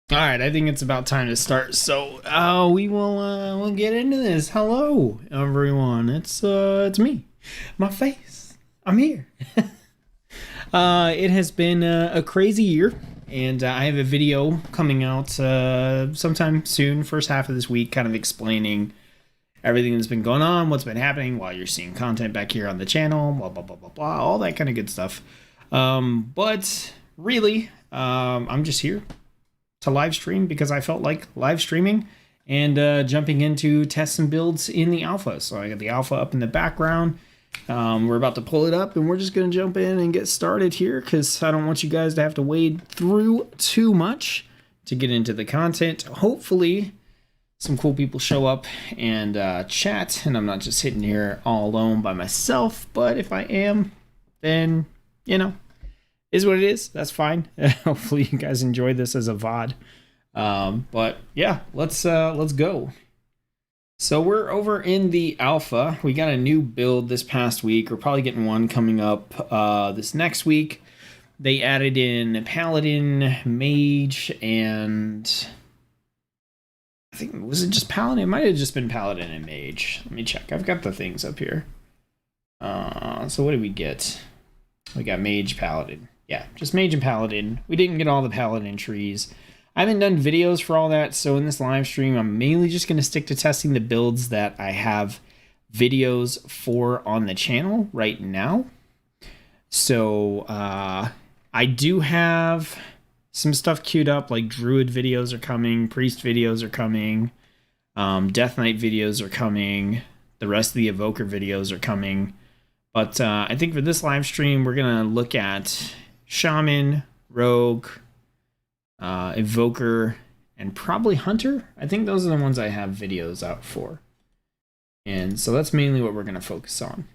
All right, I think it's about time to start. So, we'll get into this. Hello, everyone. It's me, my face. I'm here. It has been a crazy year, and I have a video coming out sometime soon, first half of this week, kind of explaining everything that's been going on, what's been happening while you're seeing content back here on the channel, blah blah blah blah blah, all that kind of good stuff. But really, I'm just here to live stream because I felt like live streaming and jumping into tests and builds in the alpha. So I got the alpha up in the background. We're about to pull it up and we're just going to jump in and get started here because I don't want you guys to have to wade through too much to get into the content. Hopefully some cool people show up and chat, and I'm not just sitting here all alone by myself. But if I am, then, you know, is what it is. That's fine. Hopefully you guys enjoy this as a VOD. But yeah, let's go. So we're over in the alpha. We got a new build this past week. We're probably getting one coming up this next week. They added in Paladin, Mage, and I think, was it just Paladin? It might have just been Paladin and Mage. Let me check. I've got the things up here. So what did we get? We got Mage, Paladin. Yeah, just Mage and Paladin. We didn't get all the Paladin trees. I haven't done videos for all that, so in this live stream, I'm mainly just going to stick to testing the builds that I have videos for on the channel right now. So I do have some stuff queued up, like Druid videos are coming, Priest videos are coming, Death Knight videos are coming, the rest of the Evoker videos are coming. But I think for this live stream, we're going to look at Shaman, Rogue, Evoker, and probably Hunter. I think those are the ones I have videos out for. And so that's mainly what we're going to focus on.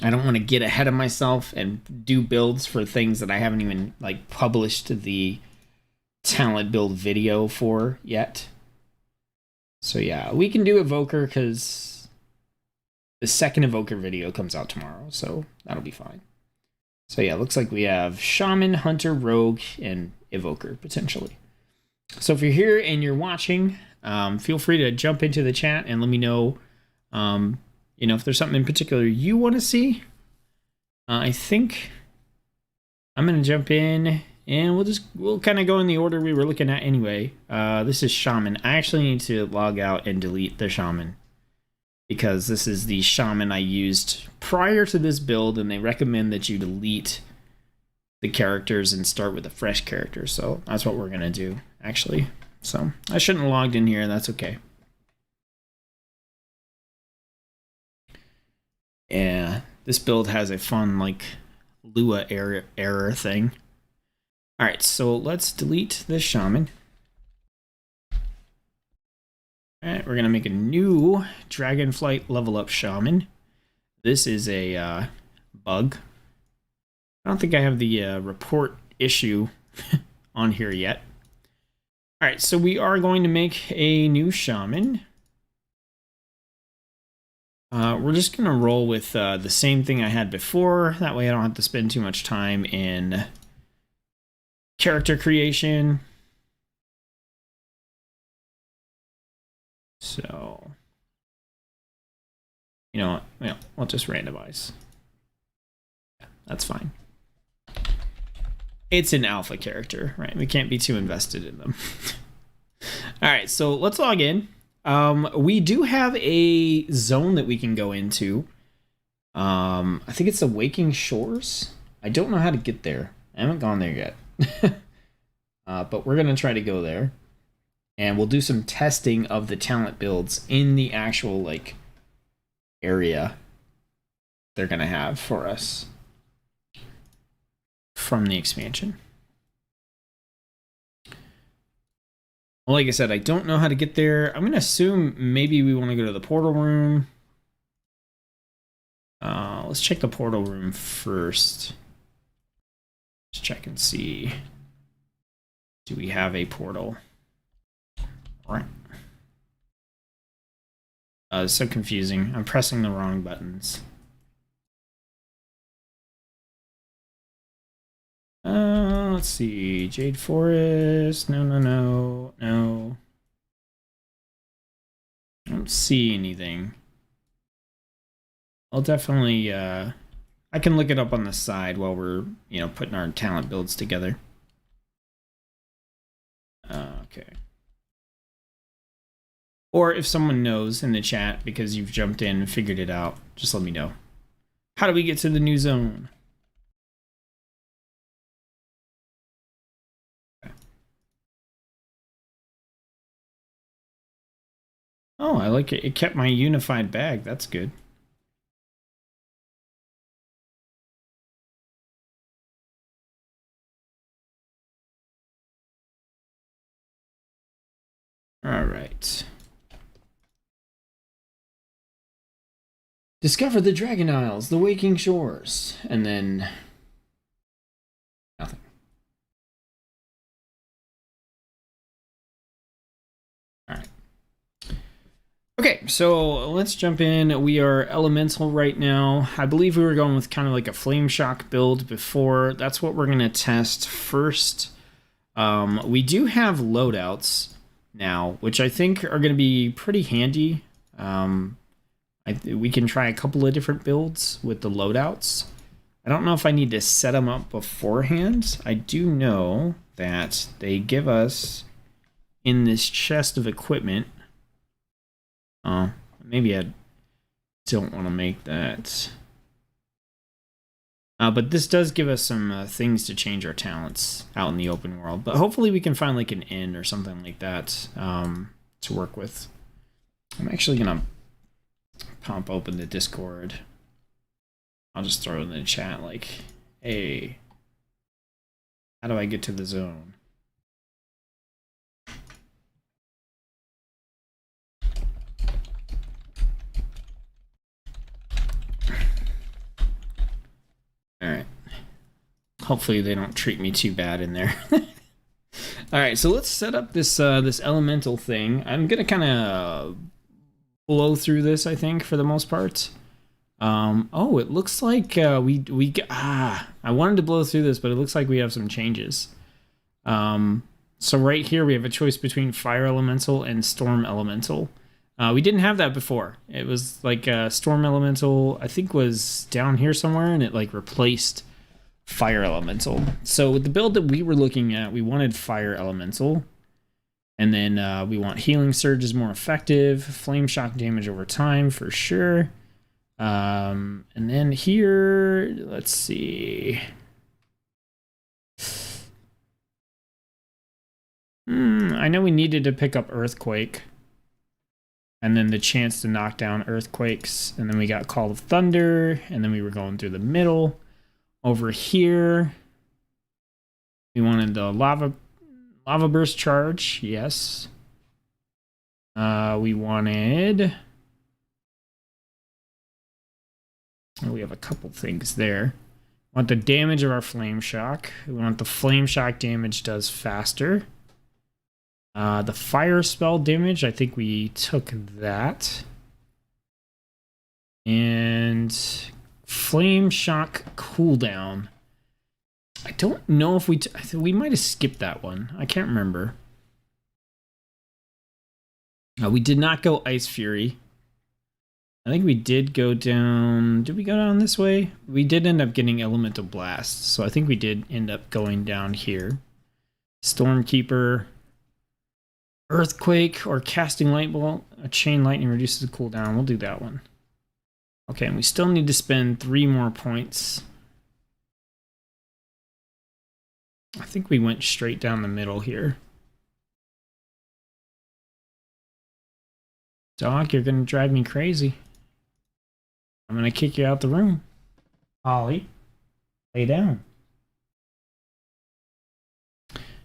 I don't want to get ahead of myself and do builds for things that I haven't even like published the talent build video for yet. So yeah, we can do Evoker because the second Evoker video comes out tomorrow, so that'll be fine. So yeah, looks like we have Shaman, Hunter, Rogue, and Evoker, potentially. So if you're here and you're watching, feel free to jump into the chat and let me know, if there's something in particular you want to see. I think I'm going to jump in and we'll kind of go in the order we were looking at anyway. This is Shaman. I actually need to log out and delete the Shaman, because this is the Shaman I used prior to this build, and they recommend that you delete the characters and start with a fresh character. So that's what we're going to do, actually. So I shouldn't have logged in here. That's okay. Yeah, this build has a fun, like, Lua error thing. All right, so let's delete this Shaman. All right, we're going to make a new Dragonflight level up Shaman. This is a bug. I don't think I have the report issue on here yet. All right, so we are going to make a new Shaman. We're just going to roll with the same thing I had before. That way I don't have to spend too much time in character creation. So, you know what? We'll just randomize. Yeah, that's fine. It's an alpha character, right? We can't be too invested in them. All right, so let's log in. We do have a zone that we can go into. I think it's the Waking Shores. I don't know how to get there. I haven't gone there yet. But we're going to try to go there. And we'll do some testing of the talent builds in the actual, like, area they're going to have for us from the expansion. Well, like I said, I don't know how to get there. I'm going to assume maybe we want to go to the portal room. Let's check the portal room first. Let's check and see. Do we have a portal? All right. It's so confusing. I'm pressing the wrong buttons. Let's see. Jade Forest. No. I don't see anything. I'll definitely, I can look it up on the side while we're, putting our talent builds together. Okay. Or if someone knows in the chat because you've jumped in and figured it out, just let me know. How do we get to the new zone? Okay. Oh, I like it. It kept my unified bag. That's good. All right. Discover the Dragon Isles, the Waking Shores, and then nothing. All right. Okay, so let's jump in. We are elemental right now. I believe we were going with kind of like a flame shock build before. That's what we're going to test first. We do have loadouts now, which I think are going to be pretty handy. We can try a couple of different builds with the loadouts. I don't know if I need to set them up beforehand. I do know that they give us in this chest of equipment. Maybe I don't want to make that. But this does give us some things to change our talents out in the open world. But hopefully we can find like an inn or something like that to work with. I'm actually going to pop open the Discord. I'll just throw it in the chat like, hey, how do I get to the zone? All right. Hopefully they don't treat me too bad in there. All right, so let's set up this this elemental thing. I'm gonna kind of blow through this, I think, for the most part. Oh, it looks like I wanted to blow through this, but it looks like we have some changes. So right here we have a choice between fire elemental and storm elemental. We didn't have that before. It was like storm elemental, I think, was down here somewhere, and it like replaced fire elemental. So with the build that we were looking at, we wanted fire elemental, and then we want healing surge is more effective, flame shock damage over time for sure. And then here, let's see. I know we needed to pick up earthquake. And then the chance to knock down earthquakes. And then we got Call of Thunder. And then we were going through the middle. Over here, we wanted the lava burst charge. Yes. We wanted... Oh, we have a couple things there. We want the damage of our flame shock. We want the flame shock damage does faster. The fire spell damage, I think we took that. And flame shock cooldown. I don't know if we might have skipped that one. I can't remember. We did not go Ice Fury. I think we did go down... Did we go down this way? We did end up getting Elemental Blast, so I think we did end up going down here. Stormkeeper... Earthquake or casting light bolt. A chain lightning reduces the cooldown. We'll do that one. Okay, and we still need to spend 3 more points. I think we went straight down the middle here. Doc, you're gonna drive me crazy. I'm gonna kick you out the room. Ollie, lay down.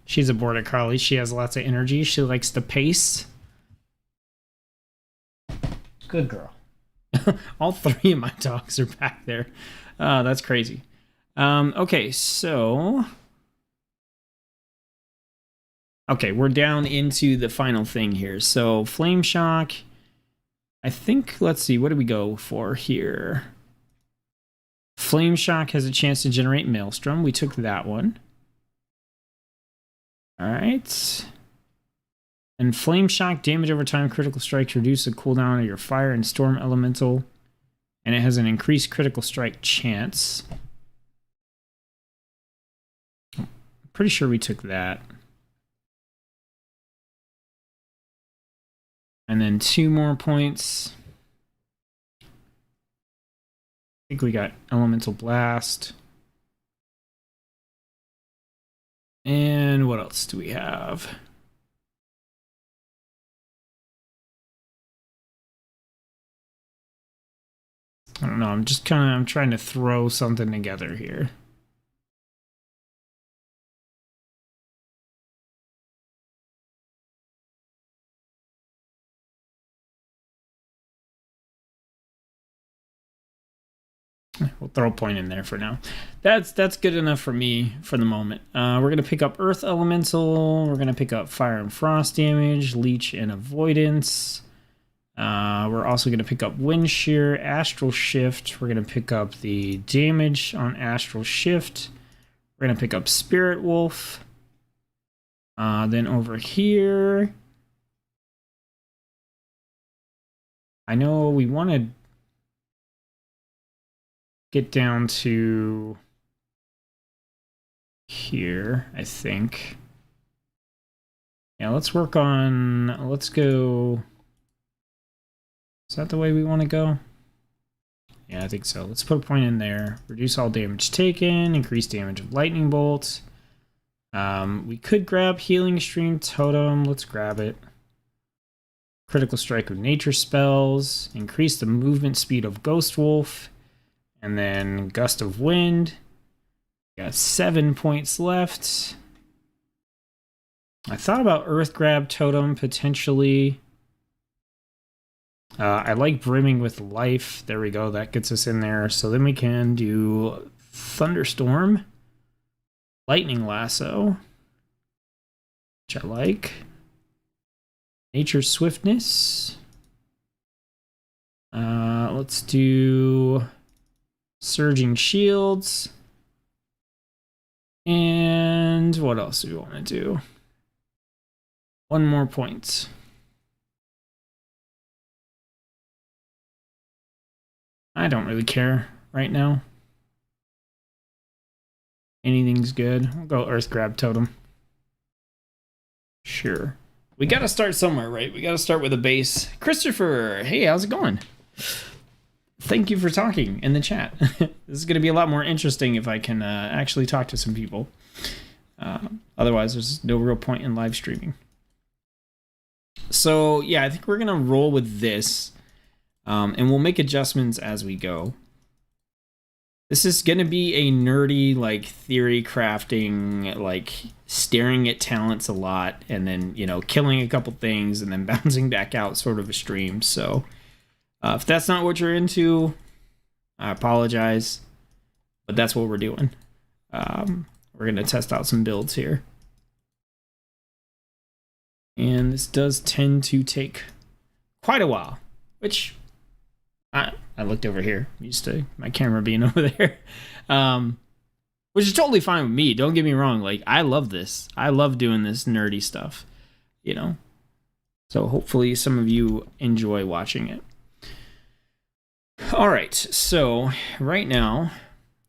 She's a border collie. She has lots of energy. She likes to pace. Good girl. All 3 of my dogs are back there. That's crazy. Okay, so... Okay, we're down into the final thing here. So, Flame Shock. I think, let's see, what do we go for here? Flame Shock has a chance to generate Maelstrom. We took that one. All right. And Flame Shock, damage over time, critical strikes, reduce the cooldown of your fire and storm elemental. And it has an increased critical strike chance. I'm pretty sure we took that. And then 2 more points. I think we got Elemental Blast. And what else do we have? I don't know. I'm trying to throw something together here. We'll throw a point in there for now. That's good enough for me for the moment. We're gonna pick up Earth Elemental. We're gonna pick up Fire and Frost damage, Leech and Avoidance. We're also gonna pick up Wind Shear, Astral Shift. We're gonna pick up the damage on Astral Shift. We're gonna pick up Spirit Wolf. Then over here, I know we want to get down to here, I think. Yeah, let's go. Is that the way we want to go? Yeah, I think so. Let's put a point in there. Reduce all damage taken, increase damage of lightning bolt. We could grab Healing Stream Totem. Let's grab it. Critical strike with nature spells. Increase the movement speed of Ghost Wolf. And then Gust of Wind. Got 7 points left. I thought about Earth Grab Totem potentially. I like Brimming with Life. There we go. That gets us in there. So then we can do Thunderstorm. Lightning Lasso. Which I like. Nature's Swiftness. Let's do Surging Shields. And what else do we want to do? 1 more point. I don't really care right now. Anything's good. We'll go Earth Grab Totem. Sure. We gotta start somewhere, right? We gotta start with a base. Christopher, hey, how's it going? Thank you for talking in the chat. This is gonna be a lot more interesting if I can actually talk to some people. Otherwise, there's no real point in live streaming. So, yeah, I think we're gonna roll with this. And we'll make adjustments as we go. This is going to be a nerdy, like, theory crafting, like, staring at talents a lot, and then, you know, killing a couple things, and then bouncing back out sort of a stream. So, if that's not what you're into, I apologize, but that's what we're doing. We're going to test out some builds here. And this does tend to take quite a while, which... I looked over here. I'm used to my camera being over there. Which is totally fine with me. Don't get me wrong. Like, I love this. I love doing this nerdy stuff, you know? So hopefully some of you enjoy watching it. All right. So right now,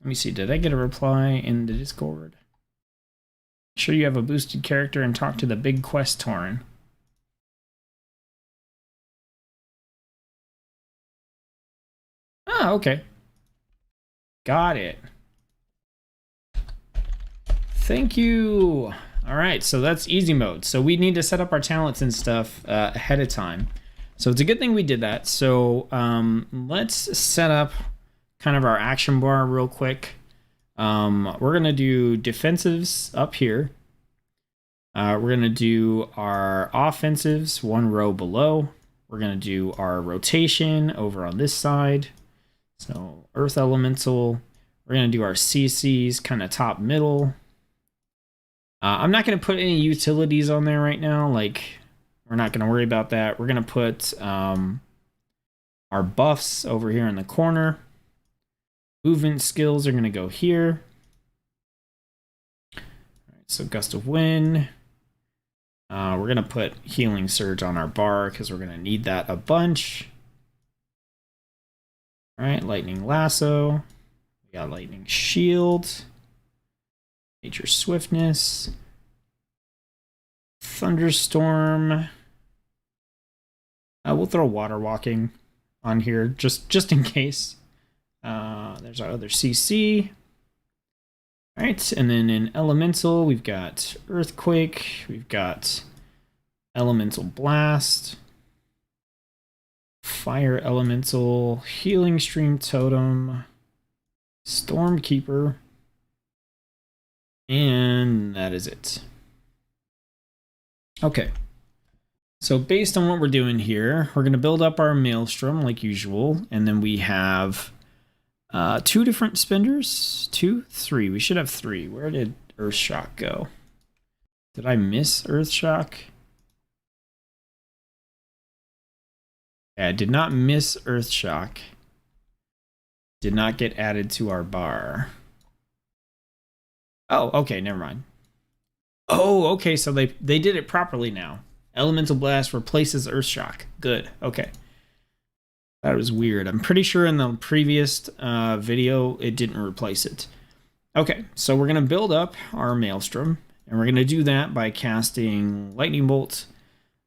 let me see. Did I get a reply in the Discord? Make sure you have a boosted character and talk to the big quest Tauren. Ah, okay. Got it. Thank you. All right, so that's easy mode. So we need to set up our talents and stuff ahead of time. So it's a good thing we did that. So let's set up kind of our action bar real quick. We're going to do defensives up here. We're going to do our offensives 1 row below. We're going to do our rotation over on this side. So Earth Elemental, we're going to do our CCs kind of top middle. I'm not going to put any utilities on there right now. Like, we're not going to worry about that. We're going to put our buffs over here in the corner. Movement skills are going to go here. All right, so Gust of Wind, We're going to put Healing Surge on our bar because we're going to need that a bunch. All right, Lightning Lasso. We got Lightning Shield. Nature Swiftness. Thunderstorm. We'll throw Water Walking on here just in case. There's our other CC. All right, and then in Elemental, we've got Earthquake. We've got Elemental Blast. Fire Elemental. Healing Stream Totem. Stormkeeper. And that is it. Okay. So based on what we're doing here, we're going to build up our Maelstrom like usual. And then we have 2 different spenders. 2? 3. We should have 3. Where did Earthshock go? Did I miss Earthshock? Yeah, I did not miss Earthshock. Did not get added to our bar. Oh, okay, never mind. Oh, okay, so they did it properly now. Elemental Blast replaces Earthshock. Good, okay. That was weird. I'm pretty sure in the previous video it didn't replace it. Okay, so we're going to build up our Maelstrom, and we're going to do that by casting Lightning Bolt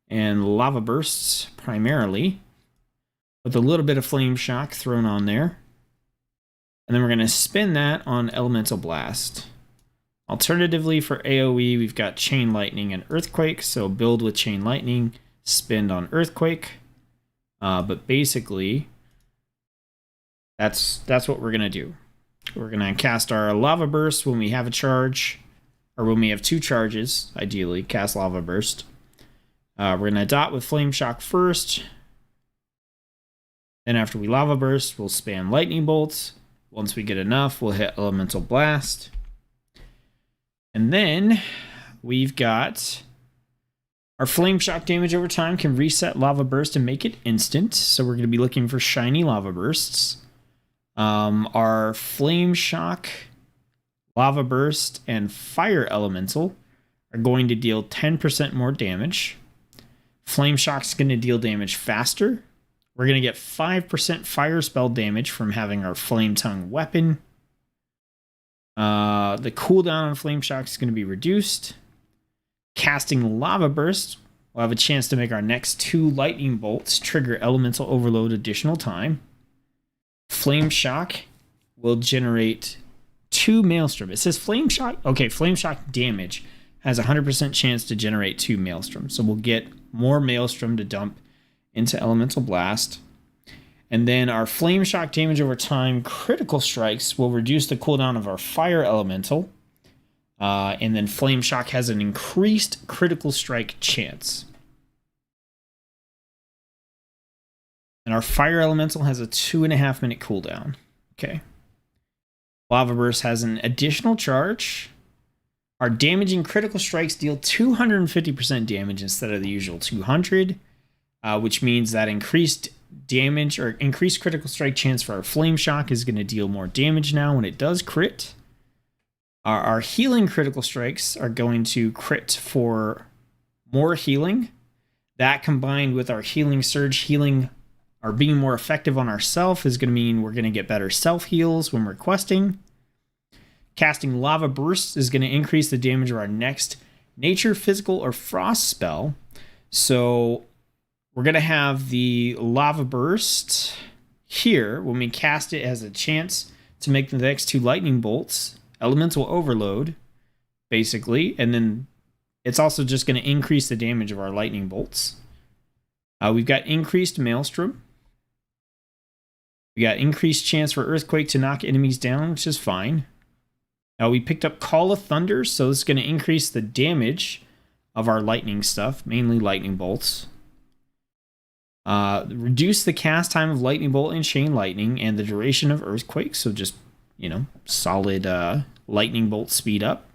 and Lava Bursts primarily, with a little bit of Flame Shock thrown on there. And then we're going to spin that on Elemental Blast. Alternatively, for AoE, we've got Chain Lightning and Earthquake, so build with Chain Lightning, spin on Earthquake. But basically, that's what we're going to do. We're going to cast our Lava Burst when we have a charge, or when we have 2 charges, ideally, cast Lava Burst. We're going to dot with Flame Shock first. Then after we Lava Burst, we'll spam Lightning Bolts. Once we get enough, we'll hit Elemental Blast. And then we've got our Flame Shock damage over time can reset Lava Burst and make it instant. So we're going to be looking for shiny Lava Bursts. Our Flame Shock, Lava Burst, and Fire Elemental are going to deal 10% more damage. Flame Shock's going to deal damage faster. We're going to get 5% fire spell damage from having our Flame Tongue weapon. The cooldown on Flame Shock is going to be reduced. Casting Lava Burst, we'll have a chance to make our next 2 Lightning Bolts trigger Elemental Overload additional time. Flame Shock will generate 2 Maelstrom. It says Flame Shock. Okay, Flame Shock damage has a 100% chance to generate 2 Maelstrom. So we'll get more Maelstrom to dump into Elemental Blast. And then our Flame Shock damage over time critical strikes will reduce the cooldown of our Fire Elemental. And then Flame Shock has an increased critical strike chance. And our Fire Elemental has a 2.5 minute cooldown. Okay. Lava Burst has an additional charge. Our damaging critical strikes deal 250% damage instead of the usual 200. Which means that increased damage or increased critical strike chance for our Flame Shock is going to deal more damage now when it does crit. Our healing critical strikes are going to crit for more healing. That combined with our Healing Surge healing or being more effective on ourself is going to mean we're going to get better self heals when we're questing. Casting Lava Burst is going to increase the damage of our next Nature, Physical, or Frost spell. So we're going to have the Lava Burst here. When we cast it, it has a chance to make the next 2 Lightning Bolts. Elemental Overload, basically. And then it's also just going to increase the damage of our Lightning Bolts. We've got increased Maelstrom. We got increased chance for Earthquake to knock enemies down, which is fine. We picked up Call of Thunder, so it's going to increase the damage of our lightning stuff, mainly Lightning Bolts. Reduce the cast time of Lightning Bolt and Chain Lightning and the duration of Earthquake. So just, solid Lightning Bolt speed up.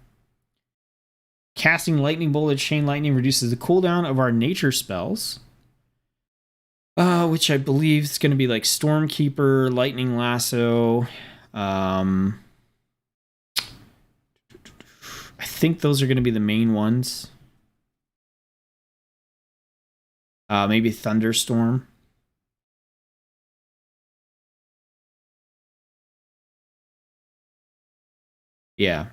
Casting Lightning Bolt and Chain Lightning reduces the cooldown of our nature spells. Which I believe is going to be like Stormkeeper, Lightning Lasso. I think those are going to be the main ones. Maybe Thunderstorm. Yeah.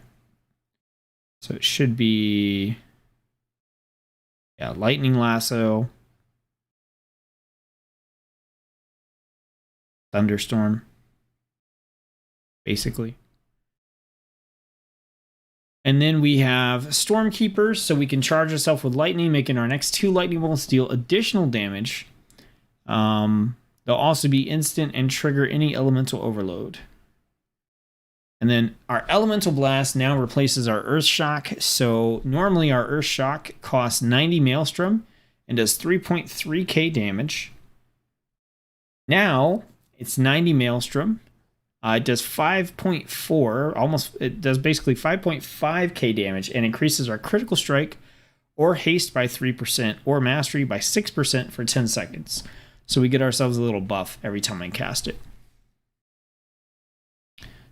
So it should be, yeah, Lightning Lasso, Thunderstorm, basically. And then we have Stormkeepers, so we can charge ourselves with lightning, making our next 2 lightning bolts deal additional damage. They'll also be instant and trigger any elemental overload. And then our Elemental Blast now replaces our Earth Shock. So normally our Earth Shock costs 90 Maelstrom and does 3.3k damage. Now it's 90 Maelstrom. It does 5.4, it does basically 5.5k damage and increases our critical strike or haste by 3% or mastery by 6% for 10 seconds. So we get ourselves a little buff every time I cast it.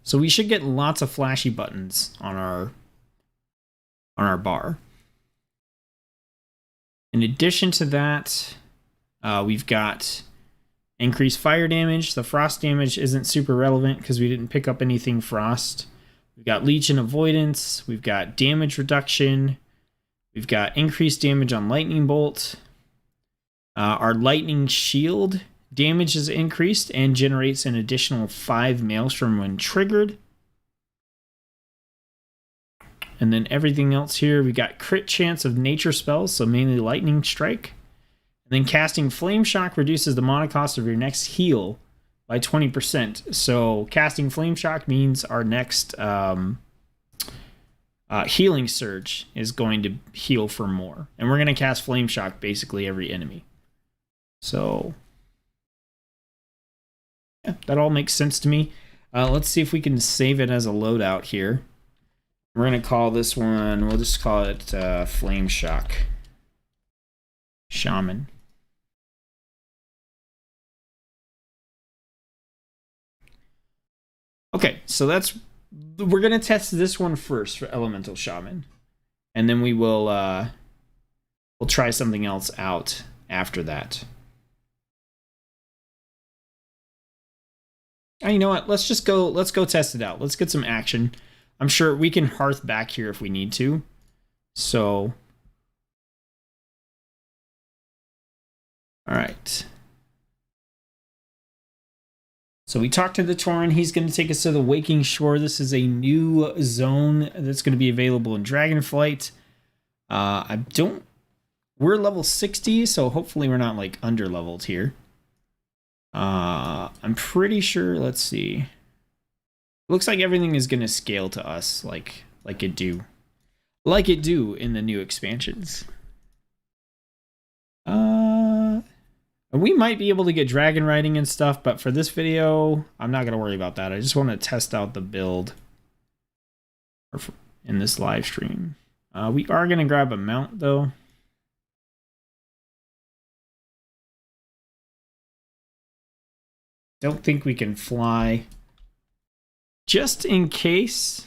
So we should get lots of flashy buttons on our bar. In addition to that, we've got increased fire damage. The frost damage isn't super relevant because we didn't pick up anything frost. We've got leech and avoidance. We've got damage reduction. We've got increased damage on lightning bolt. Our lightning shield damage is increased and generates an additional 5 Maelstrom when triggered. And then everything else here, we got crit chance of nature spells, so mainly lightning strike. And then casting Flame Shock reduces the mana cost of your next heal by 20%. So casting Flame Shock means our next healing surge is going to heal for more. And we're going to cast Flame Shock basically every enemy. So yeah, that all makes sense to me. Let's see if we can save it as a loadout here. We're going to call this one, we'll just call it Flame Shock Shaman. Okay, so we're going to test this one first for Elemental Shaman. And then we'll try something else out after that. Oh, you know what? Let's go test it out. Let's get some action. I'm sure we can hearth back here if we need to. So, all right. So we talked to the Tauren. He's going to take us to the Waking Shore. This is a new zone that's going to be available in Dragonflight. We're level 60, so hopefully we're not like under leveled here. I'm pretty sure, let's see. Looks like everything is going to scale to us like it do in the new expansions. We might be able to get dragon riding and stuff, but for this video, I'm not going to worry about that. I just want to test out the build in this live stream. We are going to grab a mount, though. Don't think we can fly. Just in case.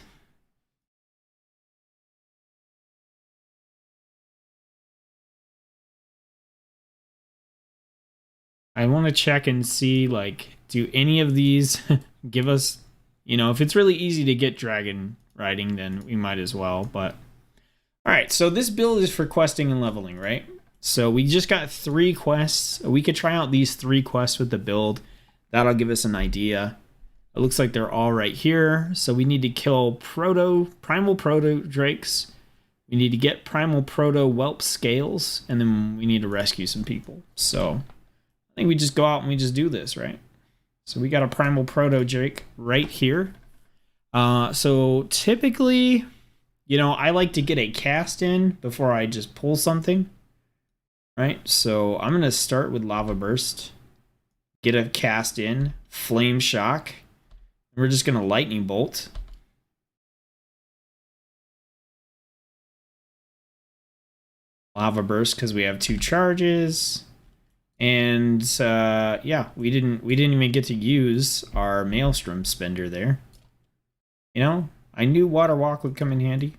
I want to check and see, like, do any of these give us, if it's really easy to get dragon riding, then we might as well, but. All right, so this build is for questing and leveling, right? So we just got 3 quests. We could try out these 3 quests with the build. That'll give us an idea. It looks like they're all right here. So we need to kill primal proto drakes. We need to get primal proto whelp scales, and then we need to rescue some people. So I think we just go out and we just do this, right? So we got a primal proto drake right here. So typically, I like to get a cast in before I just pull something, right? So I'm going to start with Lava Burst, get a cast in, Flame Shock. We're just going to Lightning Bolt. Lava Burst because we have 2 charges. And yeah, we didn't even get to use our Maelstrom spender there. I knew Water Walk would come in handy.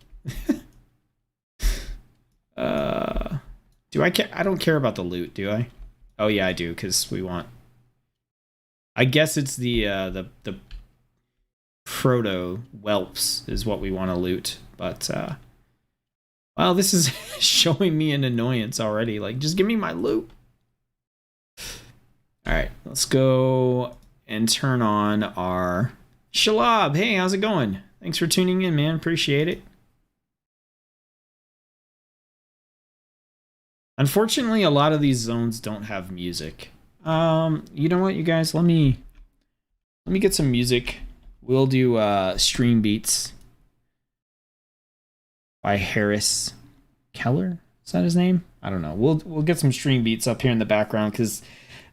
Do I care? I don't care about the loot, do I? Oh yeah, I do, because we want... I guess it's the proto whelps is what we want to loot, but well, this is showing me an annoyance already. Like, just give me my loot. All right, let's go and turn on our Shalab. Hey, how's it going? Thanks for tuning in, man. Appreciate it. Unfortunately, a lot of these zones don't have music. You know what, you guys? Let me get some music. We'll do Stream Beats by Harris Keller. Is that his name? I don't know. We'll get some Stream Beats up here in the background because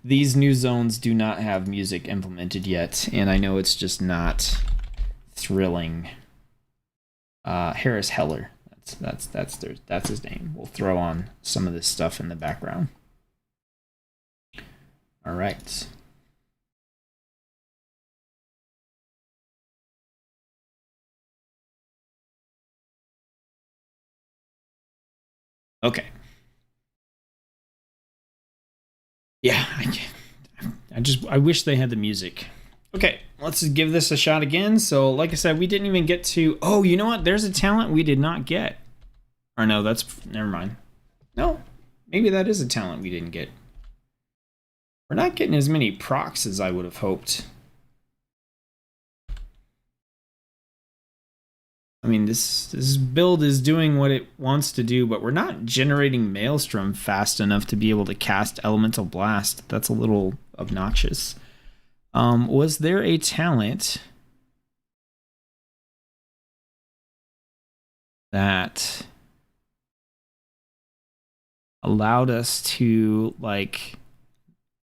these new zones do not have music implemented yet, and I know it's just not thrilling. Harris Heller. That's his name. We'll throw on some of this stuff in the background. All right. Okay. Yeah, I wish they had the music. Okay, let's give this a shot again. So, like I said, we didn't even get to... Oh, you know what? There's a talent we did not get. Or no, that's... Never mind. No, maybe that is a talent we didn't get. We're not getting as many procs as I would have hoped. I mean, this build is doing what it wants to do, but we're not generating Maelstrom fast enough to be able to cast Elemental Blast. That's a little obnoxious. Was there a talent that allowed us to, like,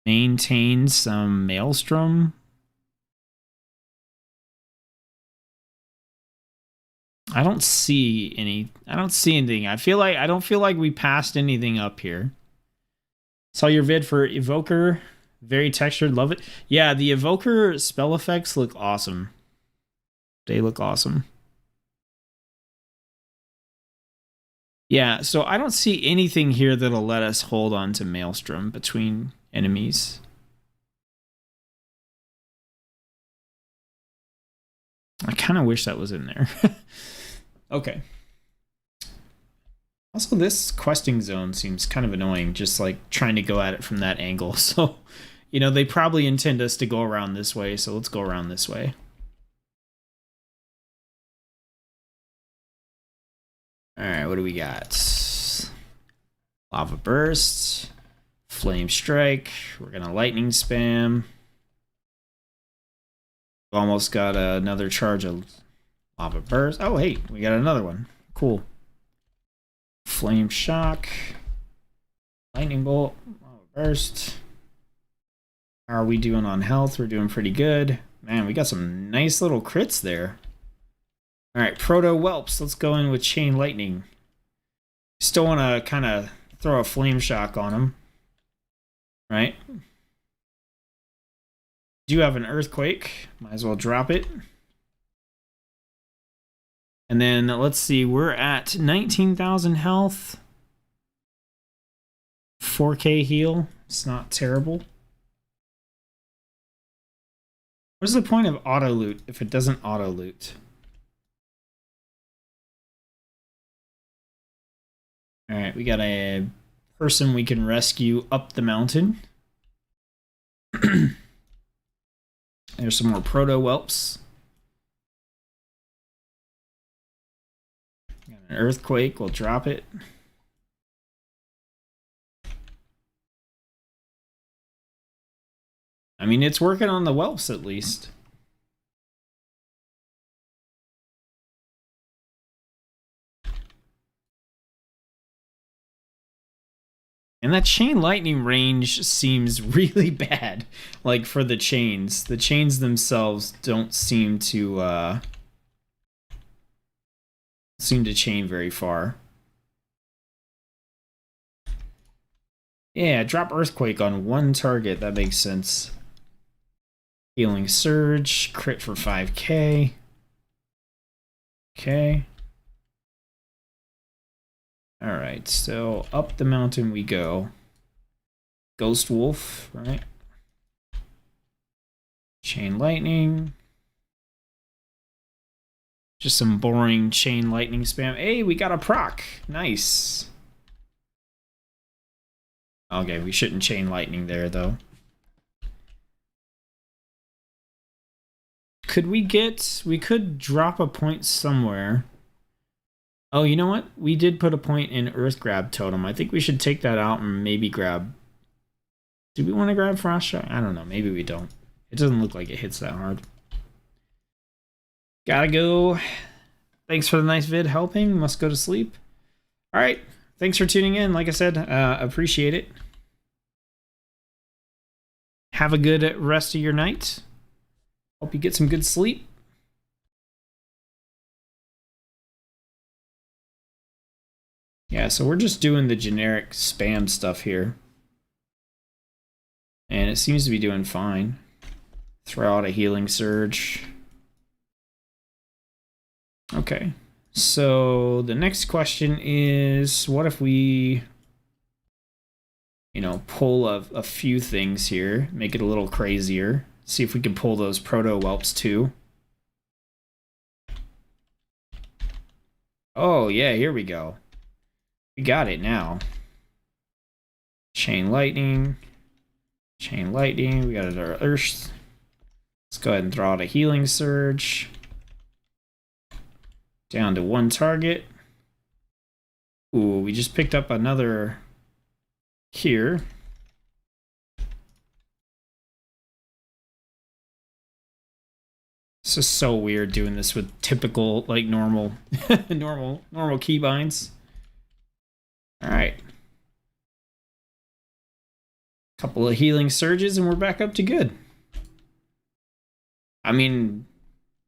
maintain some Maelstrom? I don't see anything. I don't feel like we passed anything up here. Saw your vid for Evoker. Very textured. Love it. Yeah, the Evoker spell effects look awesome. They look awesome. Yeah, so I don't see anything here that'll let us hold on to Maelstrom between enemies. I kind of wish that was in there. Okay. Also, this questing zone seems kind of annoying, just like trying to go at it from that angle. So, you know, they probably intend us to go around this way, so let's go around this way. All right, what do we got? Lava Burst, Flame Strike. We're gonna Lightning Spam. Almost got another charge of Lava Burst. Oh, hey, we got another one. Cool. Flame Shock. Lightning Bolt. Lava Burst. How are we doing on health? We're doing pretty good. Man, we got some nice little crits there. Alright, Proto Whelps. Let's go in with Chain Lightning. Still want to kind of throw a Flame Shock on him. Right? Do have an Earthquake. Might as well drop it. And then let's see, we're at 19,000 health. 4K heal. It's not terrible. What is the point of auto loot if it doesn't auto loot? Alright, we got a person we can rescue up the mountain. There's some more Proto Whelps. Got an Earthquake, we'll drop it. I mean, it's working on the whelps at least. And that chain lightning range seems really bad. Like, for the chains. The chains themselves don't seem to chain very far. Yeah, drop Earthquake on one target. That makes sense. Healing Surge. Crit for 5k. Okay. All right, so up the mountain we go. Ghost Wolf, right? Chain Lightning. Just some boring Chain Lightning spam. Hey, we got a proc. Nice. Okay, we shouldn't Chain Lightning there, though. Could we get... We could drop a point somewhere. Oh, you know what? We did put a point in Earth Grab Totem. I think we should take that out and maybe grab... Do we want to grab Frost Shock? I don't know. Maybe we don't. It doesn't look like it hits that hard. Gotta go. Thanks for the nice vid helping. Must go to sleep. All right. Thanks for tuning in. Like I said, appreciate it. Have a good rest of your night. Hope you get some good sleep. Yeah, so we're just doing the generic spam stuff here. And it seems to be doing fine. Throw out a healing surge. Okay. So the next question is, what if we, you know, pull a few things here, make it a little crazier. See if we can pull those proto-whelps too. Oh, yeah, here we go. We got it now. Chain Lightning. Chain Lightning. We got it our Earth. Let's go ahead and throw out a healing surge. Down to one target. Ooh, we just picked up another here. This is so weird doing this with typical, like, normal normal keybinds. All right. Couple of healing surges and we're back up to good. I mean,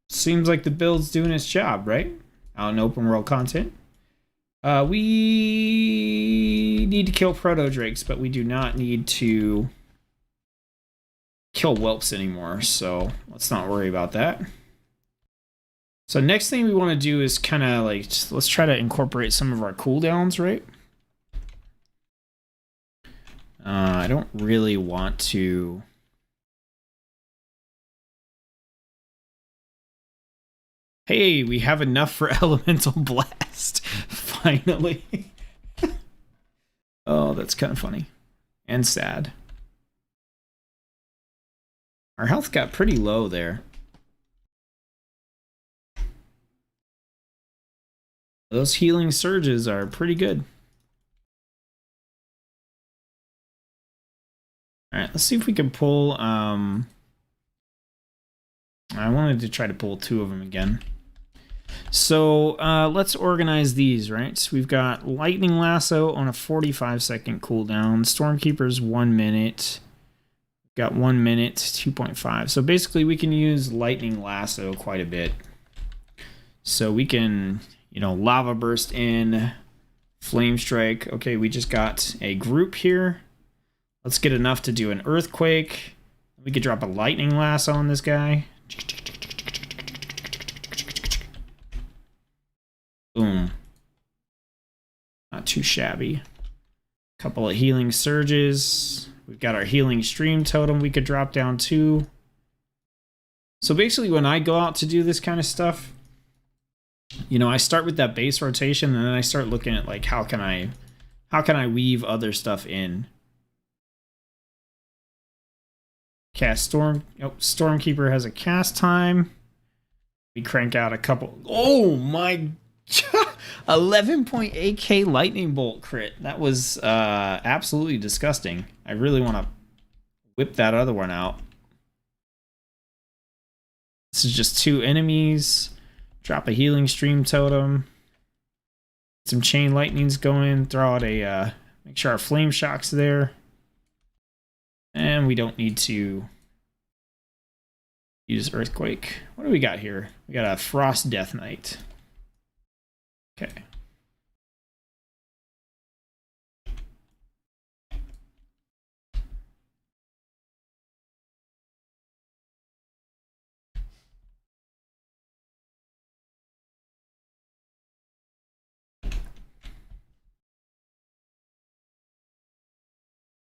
seems like the build's doing its job, right? Out in open world content. We need to kill proto drakes, but we do not need to kill whelps anymore, so let's not worry about that. So next thing we want to do is kind of like, let's try to incorporate some of our cooldowns, right? I don't really want to... Hey, we have enough for Elemental Blast. Finally. Oh, that's kind of funny. And sad. Our health got pretty low there. Those healing surges are pretty good. Alright, let's see if we can pull... I wanted to try to pull two of them again. So let's organize these, right? So we've got Lightning Lasso on a 45-second cooldown. Stormkeeper's 1 minute. We've got 1 minute, 2.5. So basically we can use Lightning Lasso quite a bit. So we can, you know, Lava Burst in, Flame Strike. Okay, we just got a group here. Let's get enough to do an Earthquake. We could drop a Lightning Lasso on this guy. Boom. Not too shabby. Couple of healing surges. We've got our healing stream totem we could drop down too. So basically when I go out to do this kind of stuff, you know, I start with that base rotation and then I start looking at like how can I weave other stuff in. Cast Storm. Oh, Stormkeeper has a cast time. We crank out a couple. Oh my 11.8k lightning bolt crit. That was absolutely disgusting. I really want to whip that other one out. This is just two enemies. Drop a healing stream totem. Some chain lightnings going. Throw out a make sure our flame shock's there. And we don't need to use Earthquake. What do we got here? We got a Frost Death Knight. Okay.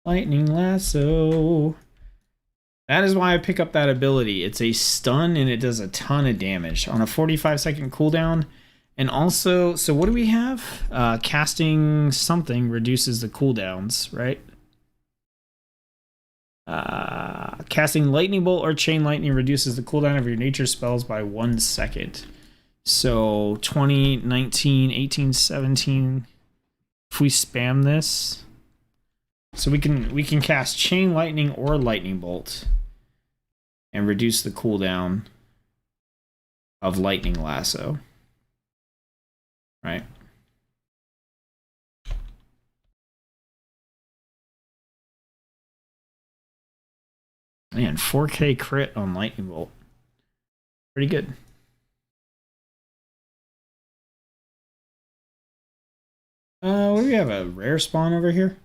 Lightning Lasso. That is why I pick up that ability. It's a stun and it does a ton of damage on a 45-second cooldown. And also, so what do we have? Casting something reduces the cooldowns, right? Casting Lightning Bolt or Chain Lightning reduces the cooldown of your nature spells by 1 second. So 20, 19, 18, 17. If we spam this, so we can cast Chain Lightning or Lightning Bolt and reduce the cooldown of Lightning Lasso. Right? Man, 4K crit on Lightning Bolt. Pretty good. We have a rare spawn over here.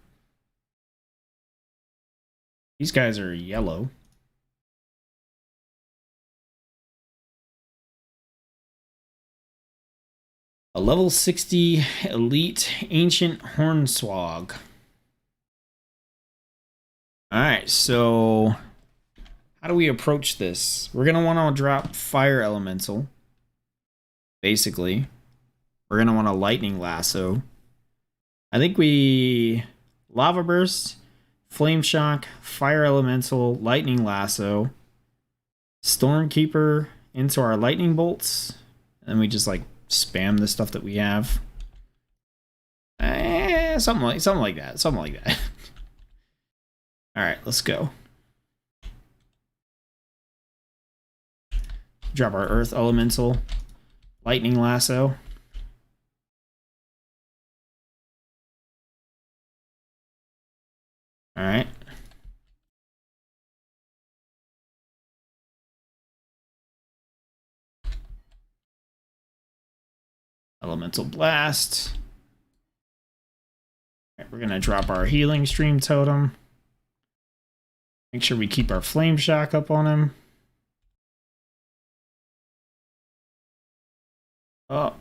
These guys are yellow. A level 60 elite ancient hornswog. Alright, so how do we approach this? We're going to want to drop Fire Elemental. Basically. We're going to want a Lightning Lasso. I think we Lava Burst, Flame Shock, Fire Elemental, Lightning Lasso, Stormkeeper into our Lightning Bolts, and we just like spam the stuff that we have. Something like that. All right, let's go. Drop our Earth Elemental, Lightning Lasso. All right. Elemental Blast. All right, we're going to drop our Healing Stream Totem. Make sure we keep our Flame Shock up on him. Oh.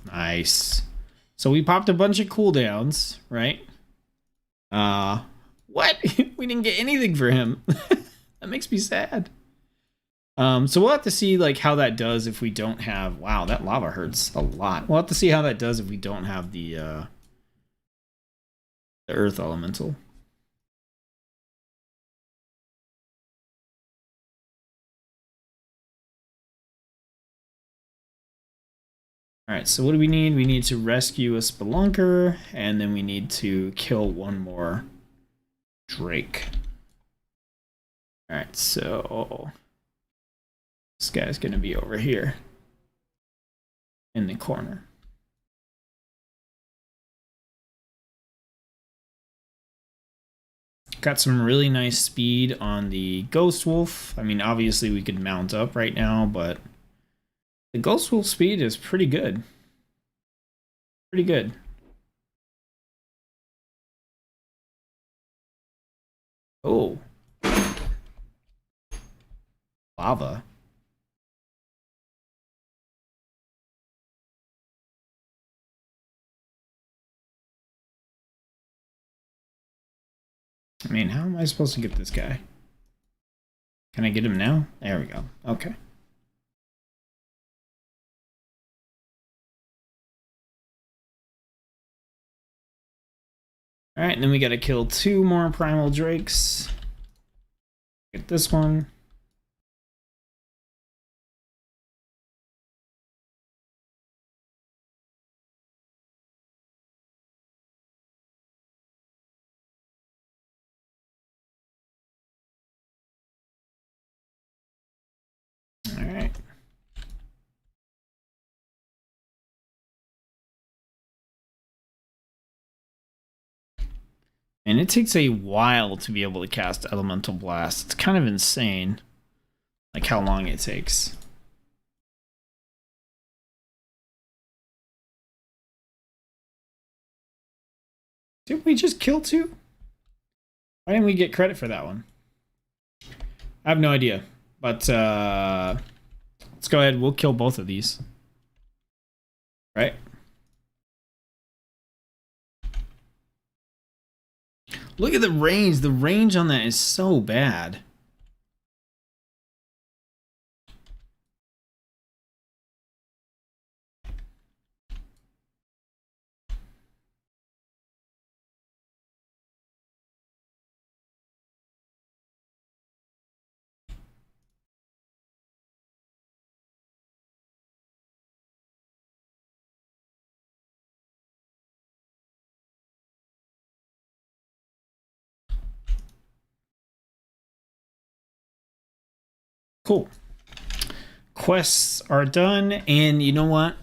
Nice. So we popped a bunch of cooldowns, right? What? We didn't get anything for him. That makes me sad. So we'll have to see like how that does if we don't have. Wow, that lava hurts a lot. We'll have to see how that does if we don't have the Earth Elemental. All right, so what do we need? We need to rescue a Spelunker, and then we need to kill one more Drake. All right, so this guy's gonna be over here in the corner. Got some really nice speed on the Ghost Wolf. I mean, obviously we could mount up right now, but the Ghost Wolf speed is pretty good. Pretty good. Oh. Lava. I mean, how am I supposed to get this guy? Can I get him now? There we go. Okay. Alright, and then we gotta kill 2 more Primal Drakes. Get this one. Alright. And it takes a while to be able to cast Elemental Blast. It's kind of insane, like how long it takes. Did we just kill 2? Why didn't we get credit for that one? I have no idea, but let's go ahead. We'll kill both of these. Right? Look at the range. The range on that is so bad. Cool. Quests are done, and you know what?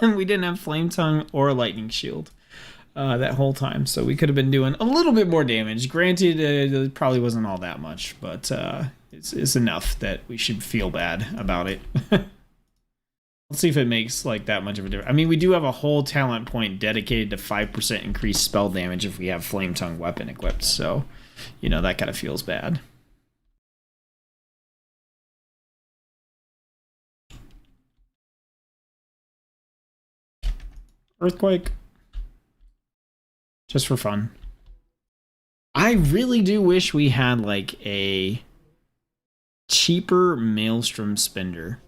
We didn't have Flame Tongue or Lightning Shield that whole time, so we could have been doing a little bit more damage. Granted, it probably wasn't all that much, but it's enough that we should feel bad about it. Let's see if it makes like that much of a difference. I mean, we do have a whole talent point dedicated to 5% increased spell damage if we have Flame Tongue weapon equipped, so you know that kind of feels bad. Earthquake. Just for fun. I really do wish we had like a cheaper Maelstrom spender.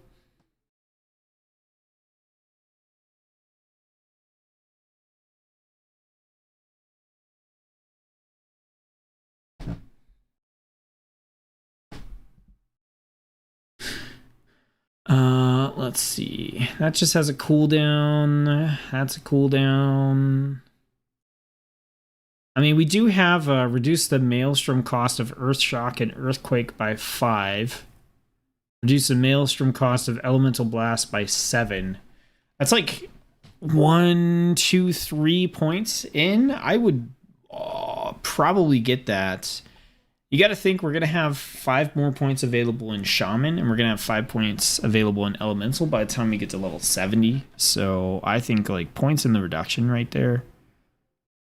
Let's see. That just has a cooldown. That's a cooldown. I mean, we do have reduce the Maelstrom cost of Earthshock and Earthquake by 5. Reduce the Maelstrom cost of Elemental Blast by 7. That's like 1, 2, 3 points in. I would probably get that. You got to think we're going to have 5 more points available in Shaman, and we're going to have 5 points available in Elemental by the time we get to level 70. So I think like points in the reduction right there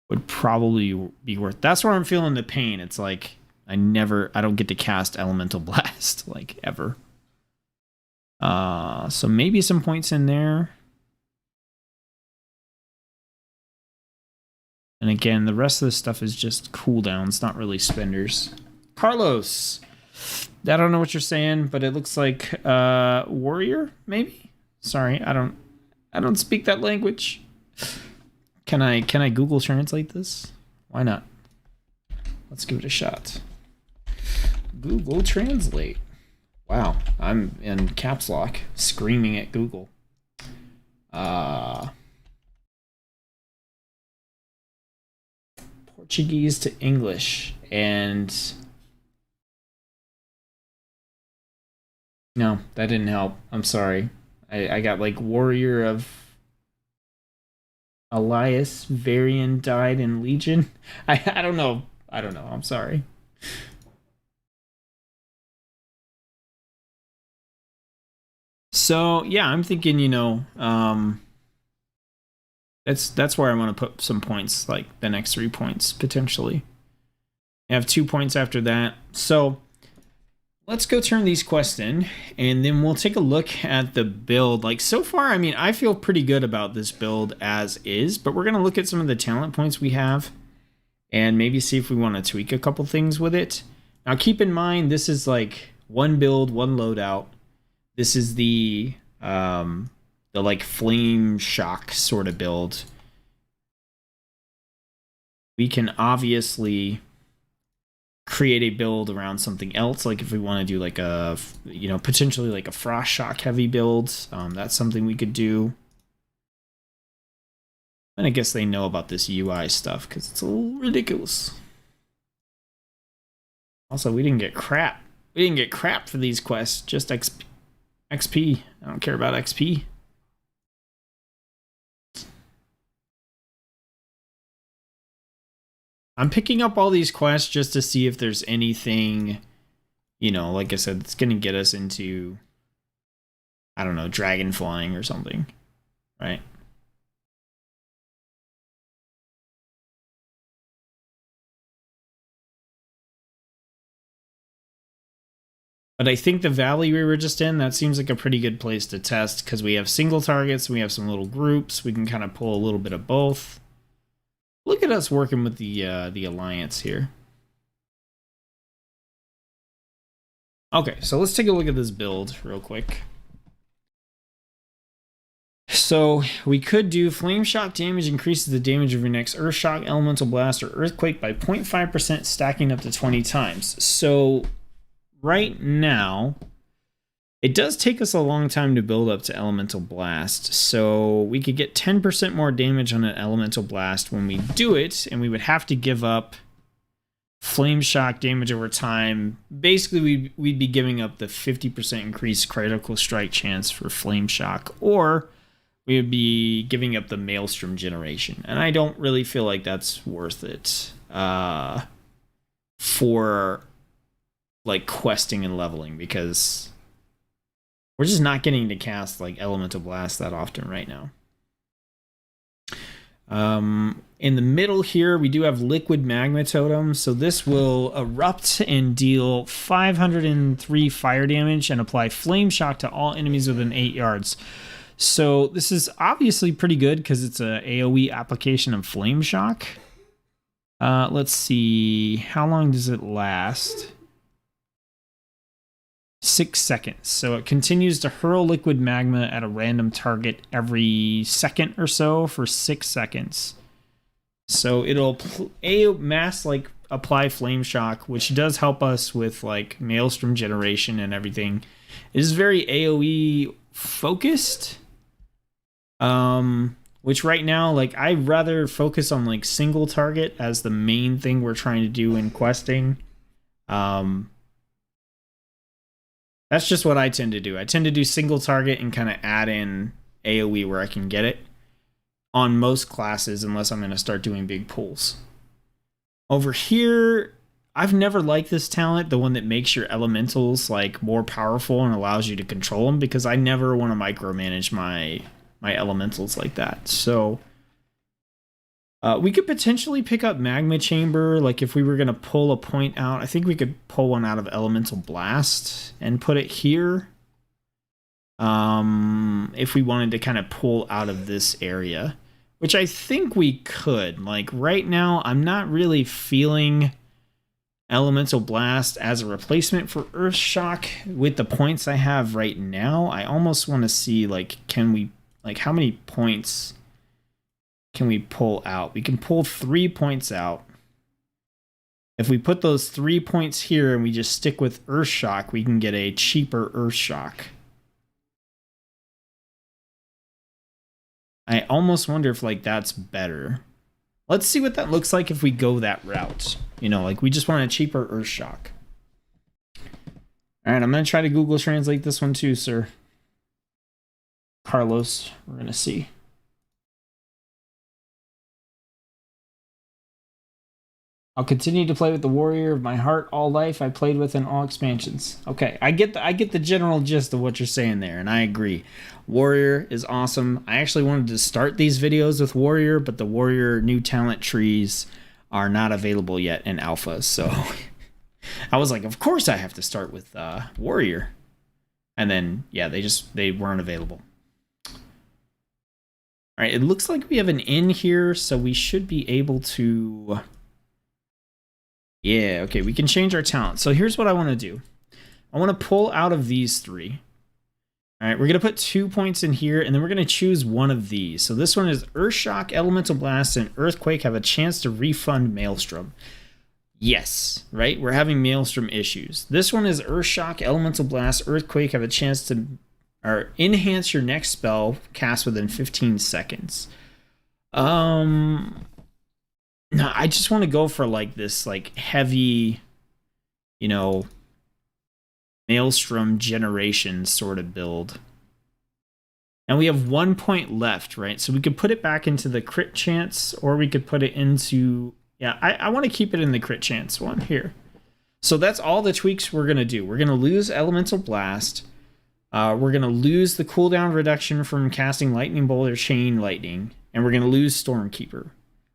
would probably be worth. That's where I'm feeling the pain. It's like I don't get to cast Elemental Blast like ever. So maybe some points in there. And again, the rest of the stuff is just cooldowns, not really spenders. Carlos, I don't know what you're saying, but it looks like warrior, maybe. Sorry, I don't speak that language. Can I Google translate this? Why not? Let's give it a shot. Google Translate. Wow, I'm in caps lock, screaming at Google. Portuguese to English, and no, that didn't help. I'm sorry. I got like Warrior of Elias, Varian died in Legion. I don't know. I'm sorry. So yeah, I'm thinking, you know, that's where I want to put some points, like the next 3 points potentially. I have 2 points after that. So let's go turn these quests in, and then we'll take a look at the build. Like so far, I mean, I feel pretty good about this build as is, but we're gonna look at some of the talent points we have and maybe see if we want to tweak a couple things with it. Now keep in mind, this is like one build, one loadout. This is the like flame shock sort of build. We can obviously create a build around something else, like if we want to do like a, you know, potentially like a frost shock heavy build. That's something we could do. And I guess they know about this UI stuff because it's a little ridiculous. Also, we didn't get crap. We didn't get crap for these quests, just XP. I don't care about XP. I'm picking up all these quests just to see if there's anything, you know, like I said, it's going to get us into, I don't know, dragon flying or something, right? But I think the valley we were just in, that seems like a pretty good place to test because we have single targets, we have some little groups, we can kind of pull a little bit of both. Look at us working with the alliance here. Okay, so let's take a look at this build real quick. So we could do Flame Shock damage increases the damage of your next Earth Shock, Elemental Blast, or Earthquake by 0.5%, stacking up to 20 times. So right now, it does take us a long time to build up to Elemental Blast. So we could get 10% more damage on an Elemental Blast when we do it, and we would have to give up Flame Shock damage over time. Basically, we'd be giving up the 50% increased critical strike chance for Flame Shock, or we would be giving up the Maelstrom generation. And I don't really feel like that's worth it for like questing and leveling, because we're just not getting to cast like Elemental Blast that often right now. In the middle here, we do have Liquid Magma Totem. So this will erupt and deal 503 fire damage and apply Flame Shock to all enemies within 8 yards. So this is obviously pretty good because it's a AoE application of Flame Shock. Let's see, how long does it last? 6 seconds. So it continues to hurl liquid magma at a random target every second or so for 6 seconds. So it'll mass like apply Flame Shock, which does help us with like Maelstrom generation and everything. It is very AoE focused. Which right now, like, I'd rather focus on like single target as the main thing we're trying to do in questing. That's just what I tend to do. I tend to do single target and kind of add in AoE where I can get it on most classes, unless I'm going to start doing big pulls. Over here, I've never liked this talent, the one that makes your elementals like more powerful and allows you to control them, because I never want to micromanage my elementals like that. So we could potentially pick up Magma Chamber, like if we were going to pull a point out. I think we could pull one out of Elemental Blast and put it here. If we wanted to kind of pull out of this area, which I think we could. Like right now, I'm not really feeling Elemental Blast as a replacement for Earth Shock with the points I have right now. I almost want to see, like, can we, like, how many points can we pull out? We can pull 3 points out. If we put those 3 points here and we just stick with Earth Shock, we can get a cheaper Earth Shock. I almost wonder if, like, that's better. Let's see what that looks like if we go that route. You know, like, we just want a cheaper Earth Shock. All right, I'm going to try to Google Translate this one too, sir. Carlos, we're going to see. I'll continue to play with the warrior of my heart all life. I played with in all expansions. Okay, I get the general gist of what you're saying there, and I agree. Warrior is awesome. I actually wanted to start these videos with warrior, but the warrior new talent trees are not available yet in alpha, so I was like, of course I have to start with warrior. And then, yeah, they weren't available. All right, it looks like we have an inn here, so we should be able to... Yeah, okay, we can change our talent. So here's what I want to do. I want to pull out of these 3. All right, we're going to put 2 points in here, and then we're going to choose one of these. So this one is Earth Shock, Elemental Blast, and Earthquake have a chance to refund Maelstrom. Yes, right? We're having Maelstrom issues. This one is Earth Shock, Elemental Blast, Earthquake have a chance to enhance your next spell cast within 15 seconds. No, I just want to go for like this like heavy, you know, Maelstrom generation sort of build. And we have 1 point left, right? So we could put it back into the crit chance, or we could put it into, yeah, I want to keep it in the crit chance one here. So that's all the tweaks we're going to do. We're going to lose Elemental Blast. We're going to lose the cooldown reduction from casting Lightning Bolt or Chain Lightning. And we're going to lose Stormkeeper,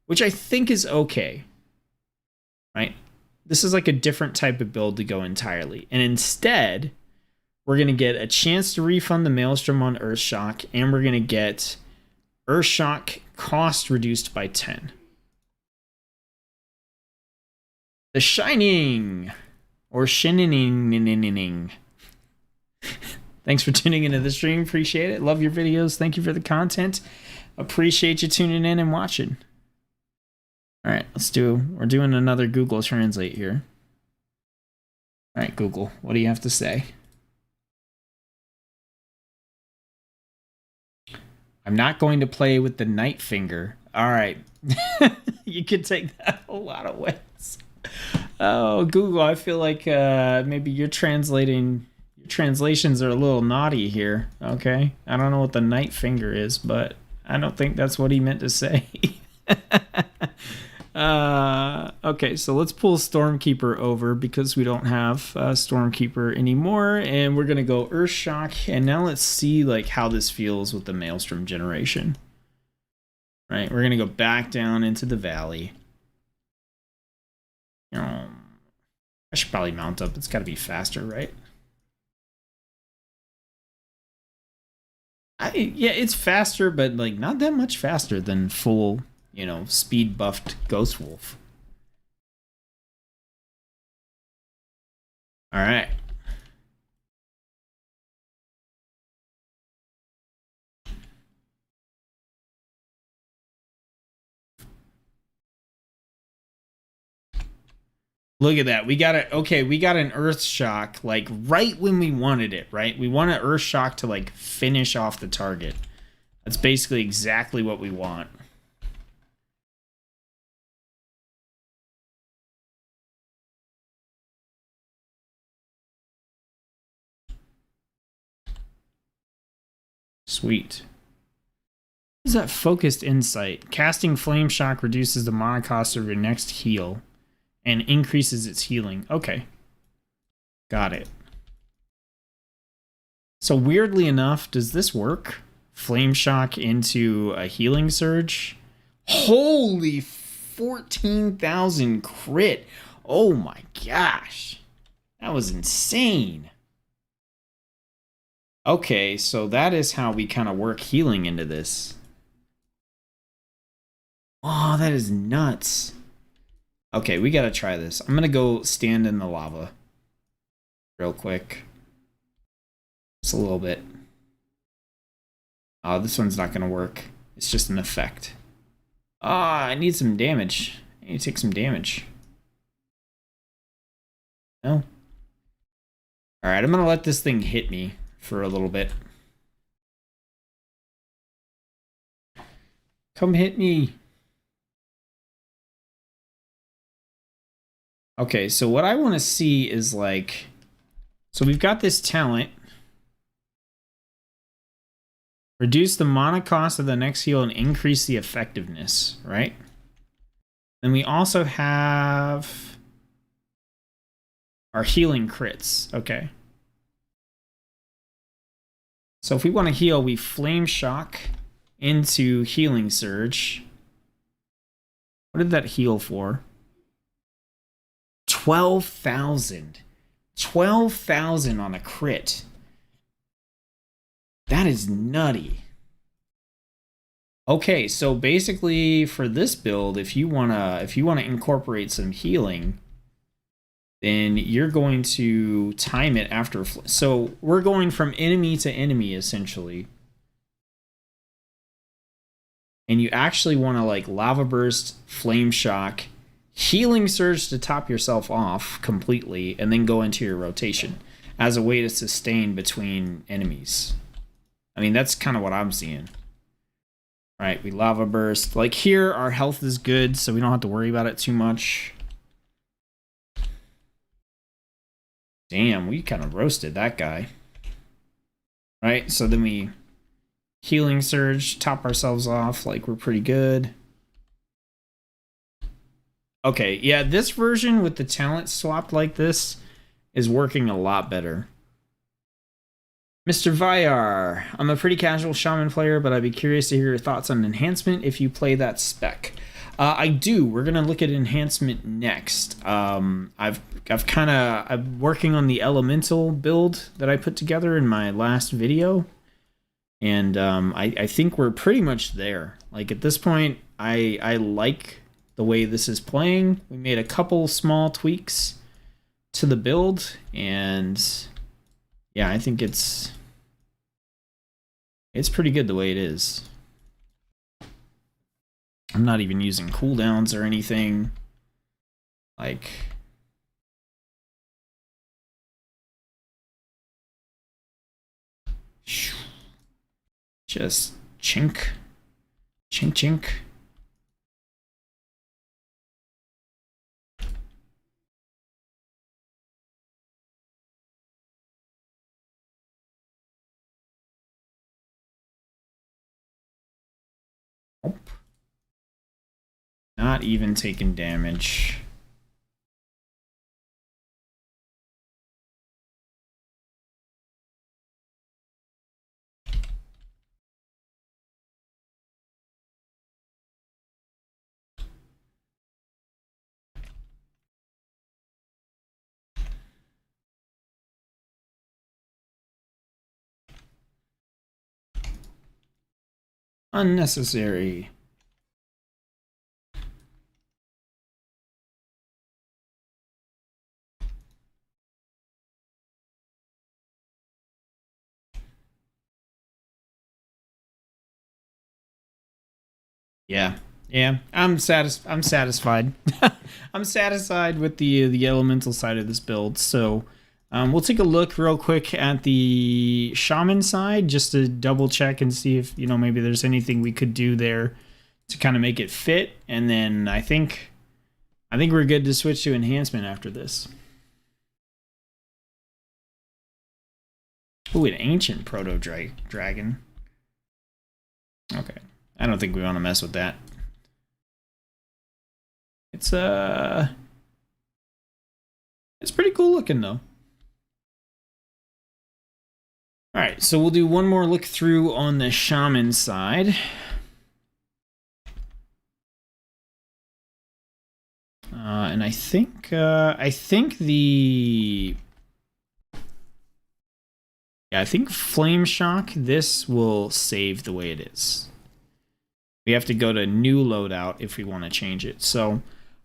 which I think is okay, right? This is like a different type of build to go entirely. And instead, we're going to get a chance to refund the Maelstrom on Earth Shock, and we're going to get Earth Shock cost reduced by 10. The Shining, or Shining. Thanks for tuning into the stream. Appreciate it. Love your videos. Thank you for the content. Appreciate you tuning in and watching. All right, we're doing another Google Translate here. All right, Google, what do you have to say? I'm not going to play with the Night Finger. All right. You could take that a lot of ways. Oh, Google, I feel like maybe your translations are a little naughty here. Okay. I don't know what the Night Finger is, but I don't think that's what he meant to say. Okay, so let's pull Stormkeeper over because we don't have Stormkeeper anymore, and we're gonna go Earthshock, and now let's see like how this feels with the Maelstrom generation. Right, we're gonna go back down into the valley. I should probably mount up. It's got to be faster, right? Yeah, it's faster, but like not that much faster than full, speed buffed Ghost Wolf. All right. Look at that. We got an Earth Shock like right when we wanted it, right? We want an Earth Shock to like finish off the target. That's basically exactly what we want. Sweet. What is that focused insight? Casting Flame Shock reduces the mana cost of your next heal and increases its healing. Okay. Got it. So weirdly enough, does this work? Flame Shock into a healing surge? Holy 14,000 crit. Oh my gosh. That was insane. Okay, so that is how we kind of work healing into this. Oh, that is nuts. Okay, we gotta try this. I'm gonna go stand in the lava real quick. Just a little bit. Oh, this one's not gonna work. It's just an effect. Ah, I need some damage. I need to take some damage. No. Alright, I'm gonna let this thing hit me for a little bit. Come hit me. Okay, so what I want to see is like, so we've got this talent. Reduce the mana cost of the next heal and increase the effectiveness, right? Then we also have our healing crits. Okay. So if we want to heal, we Flame Shock into Healing Surge. What did that heal for? 12,000. 12,000 on a crit. That is nutty. Okay, so basically for this build, if you wanna incorporate some healing, then you're going to time it after. So we're going from enemy to enemy essentially, and you actually want to like Lava Burst, Flame Shock, Healing Surge to top yourself off completely, and then go into your rotation as a way to sustain between enemies. I mean, that's kind of what I'm seeing. All right, we Lava Burst. Like here, our health is good, so we don't have to worry about it too much. Damn, we kind of roasted that guy. Right, so then we Healing Surge, top ourselves off, like we're pretty good. Okay, yeah, this version with the talent swapped like this is working a lot better. Mr. Vyar, I'm a pretty casual Shaman player, but I'd be curious to hear your thoughts on Enhancement if you play that spec. I do. We're gonna look at Enhancement next. I'm working on the Elemental build that I put together in my last video, and I think we're pretty much there. Like at this point, I like the way this is playing. We made a couple small tweaks to the build, and yeah, I think it's pretty good the way it is. I'm not even using cooldowns or anything. Like, just chink, chink, chink. Nope. Not even taking damage. Unnecessary. Yeah, I'm satisfied. I'm satisfied with the elemental side of this build. So we'll take a look real quick at the shaman side just to double check and see if maybe there's anything we could do there to kind of make it fit. And then I think we're good to switch to enhancement after this. Ooh, an ancient proto dragon. Okay. I don't think we want to mess with that. It's pretty cool looking though. Alright, so we'll do one more look through on the shaman side. And I think Flame Shock, this will save the way it is. We have to go to new loadout if we want to change it. So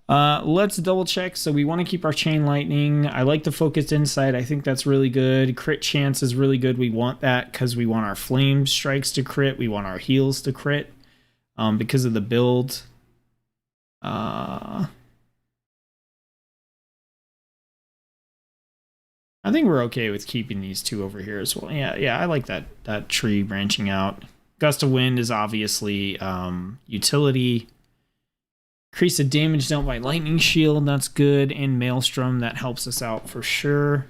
let's double check. So we want to keep our chain lightning. I like the focused insight. I think that's really good. Crit chance is really good. We want that because we want our flame strikes to crit. We want our heals to crit because of the build. I think we're okay with keeping these two over here as well. Yeah, I like that tree branching out. Gust of Wind is obviously utility. Increase the damage dealt by Lightning Shield, that's good. And Maelstrom, that helps us out for sure.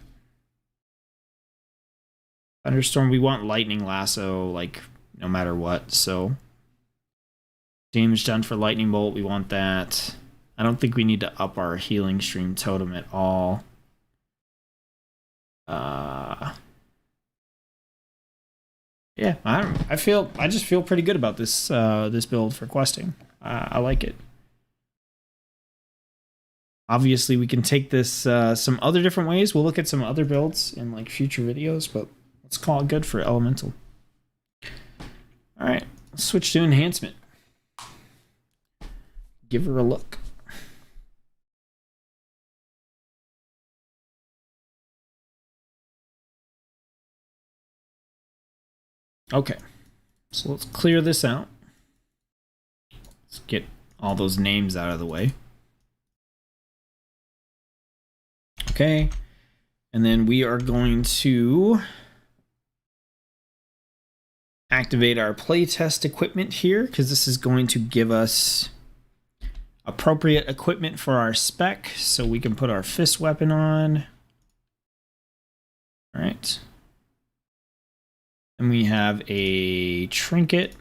Thunderstorm, we want Lightning Lasso, like, no matter what. So, damage done for Lightning Bolt, we want that. I don't think we need to up our Healing Stream Totem at all. Yeah, I just feel pretty good about this this build for questing. I like it. Obviously, we can take this some other different ways. We'll look at some other builds in like future videos, but let's call it good for elemental. All right, let's switch to enhancement. Give her a look. Okay, so let's clear this out. Let's get all those names out of the way. Okay, and then we are going to activate our playtest equipment here because this is going to give us appropriate equipment for our spec, so we can put our fist weapon on. All right. And we have a trinket.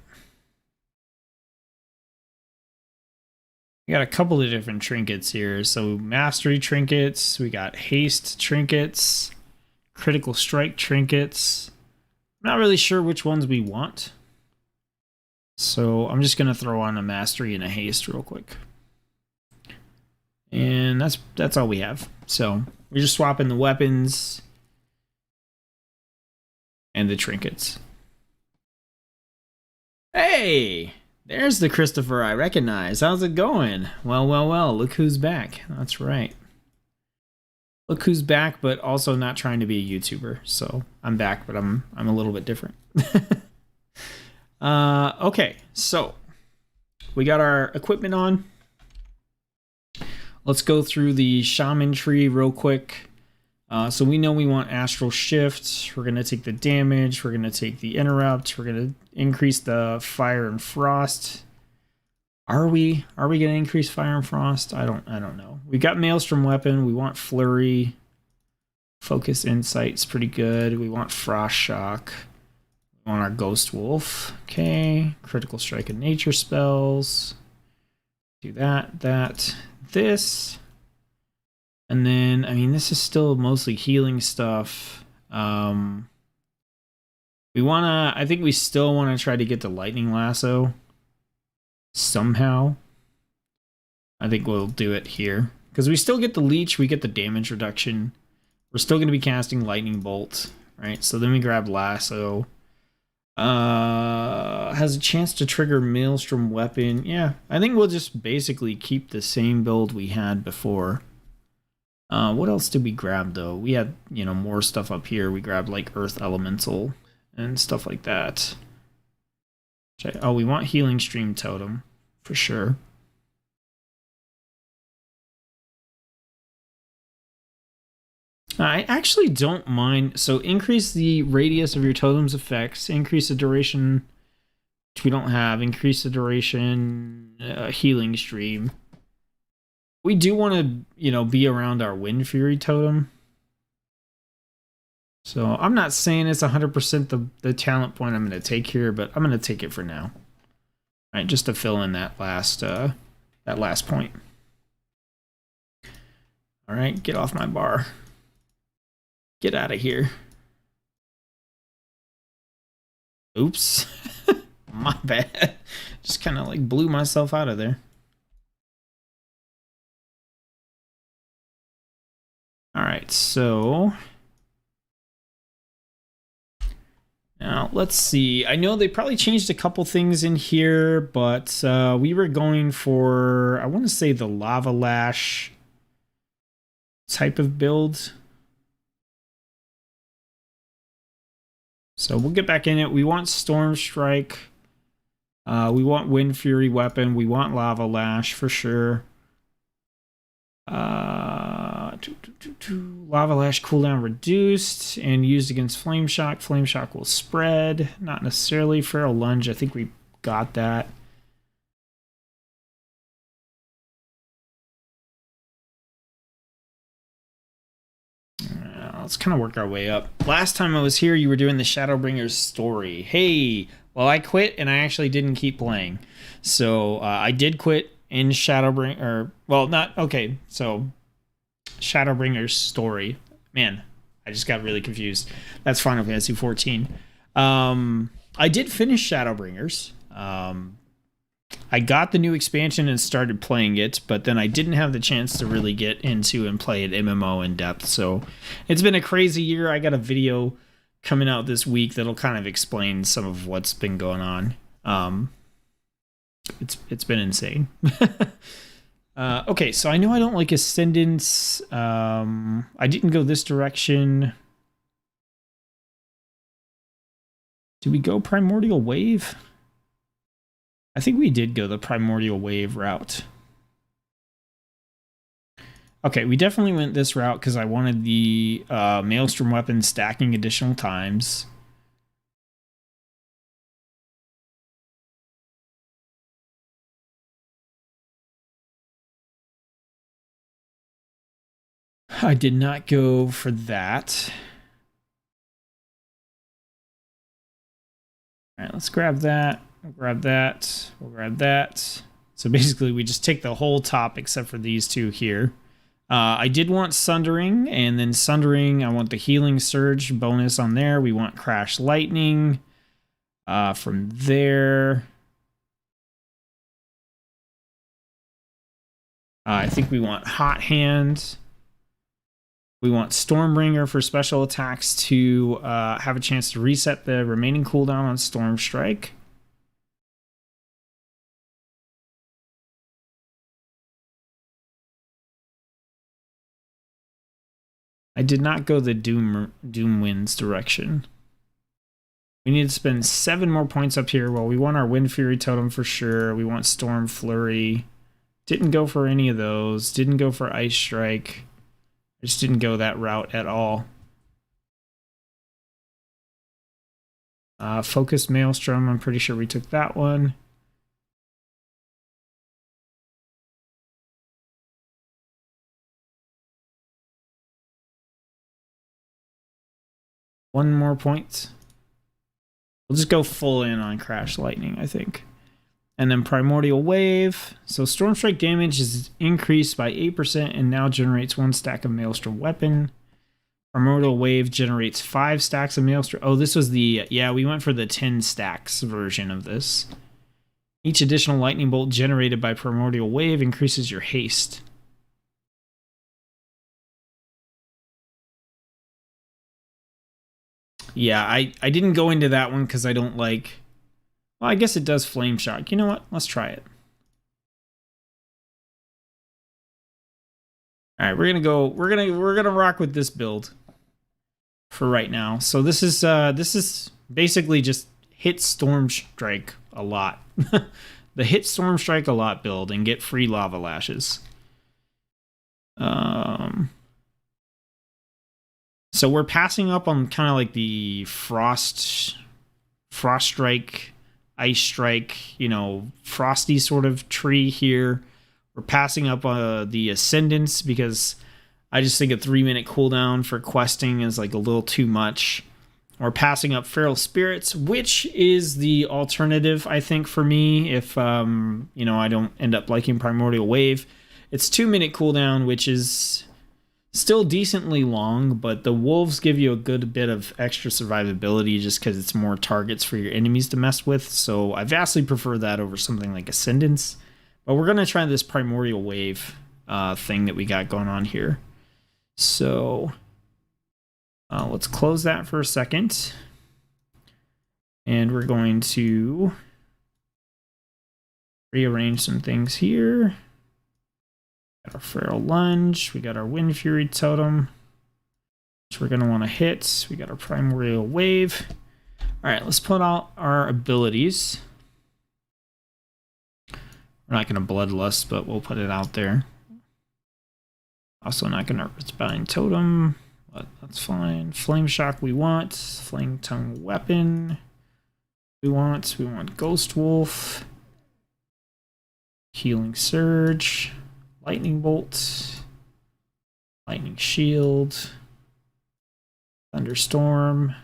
We got a couple of different trinkets here. So mastery trinkets, we got haste trinkets, critical strike trinkets. I'm not really sure which ones we want. So I'm just gonna throw on a mastery and a haste real quick. And that's all we have. So we're just swapping the weapons and the trinkets. Hey, There's the Christopher I recognize. How's it going? Well, well, well. Look who's back. That's right. Look who's back, but also not trying to be a YouTuber. So I'm back, but I'm a little bit different. Okay, so we got our equipment on. Let's go through the Shaman Tree real quick. So we know we want Astral Shift. We're going to take the damage. We're going to take the Interrupt. We're going to increase the Fire and Frost. Are we going to increase Fire and Frost? I don't know. We got Maelstrom Weapon. We want Flurry. Focus Insight's pretty good. We want Frost Shock. We want our Ghost Wolf. Okay. Critical Strike and Nature Spells. Do that, this. And then, I mean, this is still mostly healing stuff. I think we still want to try to get the Lightning Lasso. Somehow. I think we'll do it here. Because we still get the Leech, we get the damage reduction. We're still going to be casting Lightning Bolt, right? So then we grab Lasso. Has a chance to trigger Maelstrom Weapon. Yeah, I think we'll just basically keep the same build we had before. What else did we grab, though? We had, more stuff up here. We grabbed, like, Earth Elemental and stuff like that. Oh, we want Healing Stream Totem, for sure. I actually don't mind. So increase the radius of your totem's effects, increase the duration, which we don't have, increase the duration, healing stream. We do want to, be around our Wind Fury totem. So I'm not saying it's 100% the talent point I'm going to take here, but I'm going to take it for now. All right, just to fill in that last point. All right, get off my bar. Get out of here. Oops. My bad. Just kind of like blew myself out of there. All right, so now let's see. I know they probably changed a couple things in here, but we were going for, I want to say, the Lava Lash type of build. So we'll get back in it. We want Storm Strike. We want Wind Fury Weapon. We want Lava Lash for sure. Lava Lash cooldown reduced and used against Flame Shock. Flame Shock will spread. Not necessarily. Feral Lunge, I think we got that. Let's kind of work our way up. Last time I was here, you were doing the Shadowbringers story. Hey, well, I quit and I actually didn't keep playing. So I did quit in Shadowbringers. Well, not okay. So Shadowbringers story. Man, I just got really confused. That's Final Fantasy 14. I did finish Shadowbringers. I got the new expansion and started playing it, but then I didn't have the chance to really get into and play an MMO in depth. So it's been a crazy year. I got a video coming out this week that'll kind of explain some of what's been going on. It's been insane. Okay, so I know I don't like Ascendance. I didn't go this direction. Did we go Primordial Wave? I think we did go the Primordial Wave route. Okay, we definitely went this route because I wanted the Maelstrom Weapon stacking additional times. I did not go for that. All right, let's grab that. We'll grab that. We'll grab that. So basically, we just take the whole top except for these two here. I did want Sundering, and then Sundering, I want the Healing Surge bonus on there. We want Crash Lightning. From there, I think we want Hot Hand. We want Stormbringer for special attacks to have a chance to reset the remaining cooldown on Storm Strike. I did not go the Doom Winds direction. We need to spend 7 more points up here. Well, we want our Wind Fury Totem for sure. We want Storm Flurry. Didn't go for any of those. Didn't go for Ice Strike. I just didn't go that route at all. Focused Maelstrom. I'm pretty sure we took that one. One more point. We'll just go full in on Crash Lightning, I think. And then Primordial Wave. So Storm Strike damage is increased by 8% and now generates 1 stack of Maelstrom Weapon. Primordial Wave generates 5 stacks of Maelstrom. Oh, this was the... Yeah, we went for the 10 stacks version of this. Each additional Lightning Bolt generated by Primordial Wave increases your haste. Yeah, I didn't go into that one because I don't like... Well, I guess it does Flame Shock. You know what? Let's try it. All right, we're gonna go. We're gonna rock with this build for right now. So this is basically just hit Storm Strike a lot. The hit Storm Strike a lot build and get free Lava Lashes. So we're passing up on kind of like the Frost Strike, Ice Strike, you know, frosty sort of tree here. We're passing up the Ascendance because I just think a 3-minute cooldown for questing is like a little too much. We're passing up Feral Spirits, which is the alternative, I think, for me if, you know, I don't end up liking Primordial Wave. It's 2-minute cooldown, which is still decently long, but the Wolves give you a good bit of extra survivability just because it's more targets for your enemies to mess with. So I vastly prefer that over something like Ascendance. But we're going to try this Primordial Wave thing that we got going on here. So let's close that for a second. And we're going to rearrange some things here. Got our Feral Lunge. We got our Wind Fury Totem, which we're going to want to hit. We got our Primordial Wave. All right, let's put out our abilities. We're not going to Bloodlust, but we'll put it out there. Also not going to Earthbind Totem, but that's fine. Flame Shock we want. Flame Tongue Weapon we want. We want Ghost Wolf. Healing Surge. Lightning Bolt. Lightning Shield. Thunderstorm.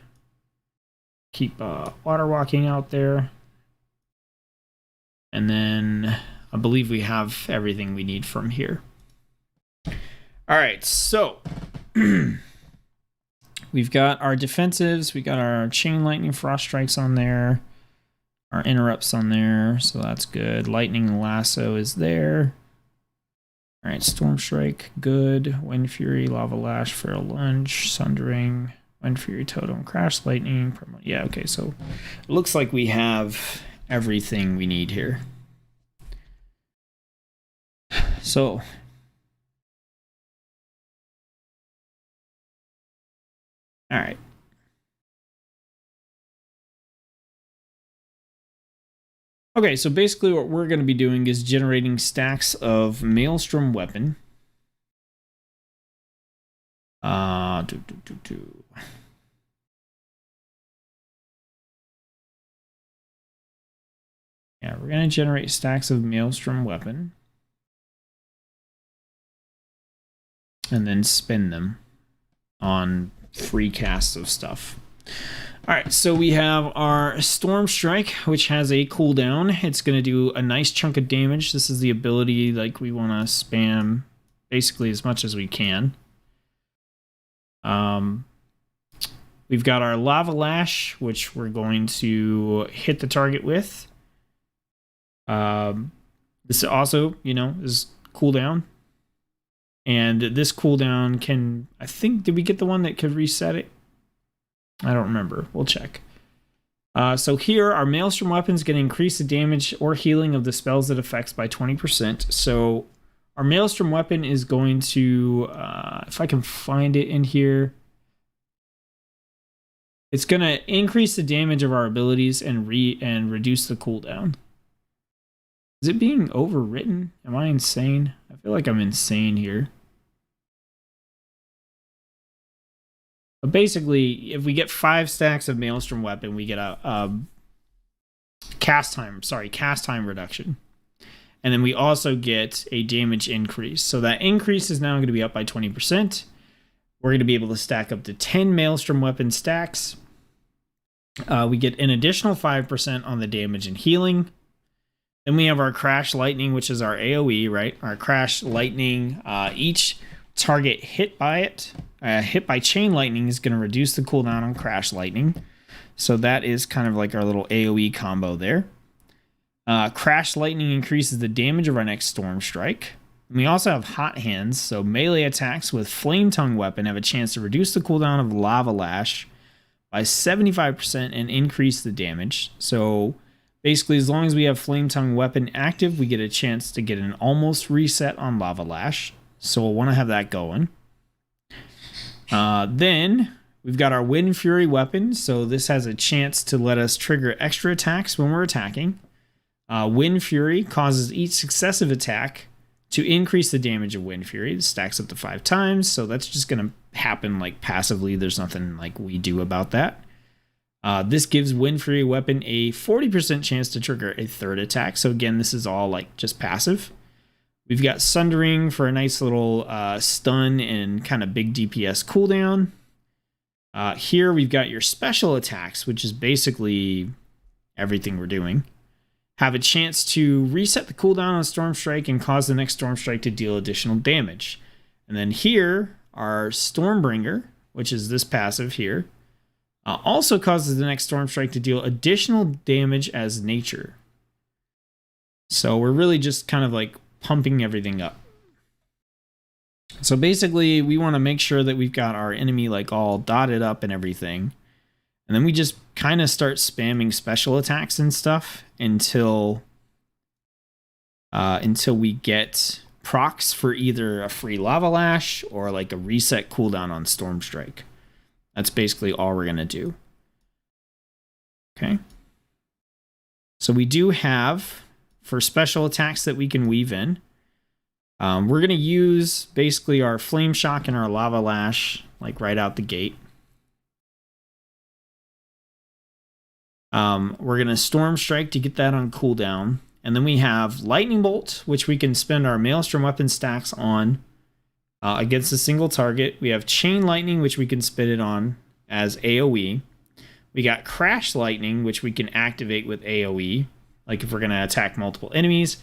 Keep Water Walking out there. And then I believe we have everything we need from here. All right, so we've got our defensives. We got our Chain Lightning Frost Strikes on there. Our Interrupts on there, so that's good. Lightning Lasso is there. All right, Storm Strike, good. Wind Fury, Lava Lash, Feral Lunge, Sundering, Wind Fury Totem, Crash Lightning. Yeah, okay, so it looks like we have everything we need here. So all right. Okay, so basically what we're going to be doing is generating stacks of Maelstrom Weapon. Yeah, we're going to generate stacks of Maelstrom Weapon. And then spend them on free casts of stuff. All right, so we have our Storm Strike, which has a cooldown. It's going to do a nice chunk of damage. This is the ability like we want to spam basically as much as we can. We've got our Lava Lash, which we're going to hit the target with. This also, you know, is cooldown. And this cooldown can, I think, did we get the one that could reset it? I don't remember. We'll check. So here, our Maelstrom Weapon's going to increase the damage or healing of the spells it affects by 20%. So our Maelstrom Weapon is going to If I can find it in here. It's going to increase the damage of our abilities and reduce the cooldown. Is it being overwritten? Am I insane? I feel like I'm insane here. But basically, if we get 5 stacks of Maelstrom Weapon, we get a cast time reduction. And then we also get a damage increase. So that increase is now going to be up by 20%. We're going to be able to stack up to 10 Maelstrom Weapon stacks. We get an additional 5% on the damage and healing. Then we have our Crash Lightning, which is our AoE, right? Our Crash Lightning, each target hit by Chain Lightning is going to reduce the cooldown on Crash Lightning. So that is kind of like our little AoE combo there. Crash Lightning increases the damage of our next Storm Strike. And we also have Hot Hands, so melee attacks with Flame Tongue Weapon have a chance to reduce the cooldown of Lava Lash by 75% and increase the damage. So basically, as long as we have Flame Tongue Weapon active, we get a chance to get an almost reset on Lava Lash. So we'll want to have that going. Then we've got our Wind Fury Weapon. So this has a chance to let us trigger extra attacks when we're attacking. Wind Fury causes each successive attack to increase the damage of Wind Fury. It stacks up to 5 times, so that's just going to happen like passively. There's nothing like we do about that. This gives Wind Fury Weapon a 40% chance to trigger a 3rd attack. So again, this is all like just passive. We've got Sundering for a nice little stun and kind of big DPS cooldown. Here we've got your special attacks, which is basically everything we're doing. Have a chance to reset the cooldown on Storm Strike and cause the next Storm Strike to deal additional damage. And then here, our Stormbringer, which is this passive here, also causes the next Storm Strike to deal additional damage as nature. So we're really just kind of like pumping everything up. So basically, we want to make sure that we've got our enemy like all dotted up and everything. And then we just kind of start spamming special attacks and stuff until we get procs for either a free Lava Lash or like a reset cooldown on Storm Strike. That's basically all we're going to do. Okay. So we do have, for special attacks that we can weave in, we're going to use basically our Flame Shock and our Lava Lash like right out the gate. We're going to Storm Strike to get that on cooldown. And then we have Lightning Bolt, which we can spend our Maelstrom Weapon stacks on against a single target. We have Chain Lightning, which we can spin it on as AoE. We got Crash Lightning, which we can activate with AoE, like if we're going to attack multiple enemies.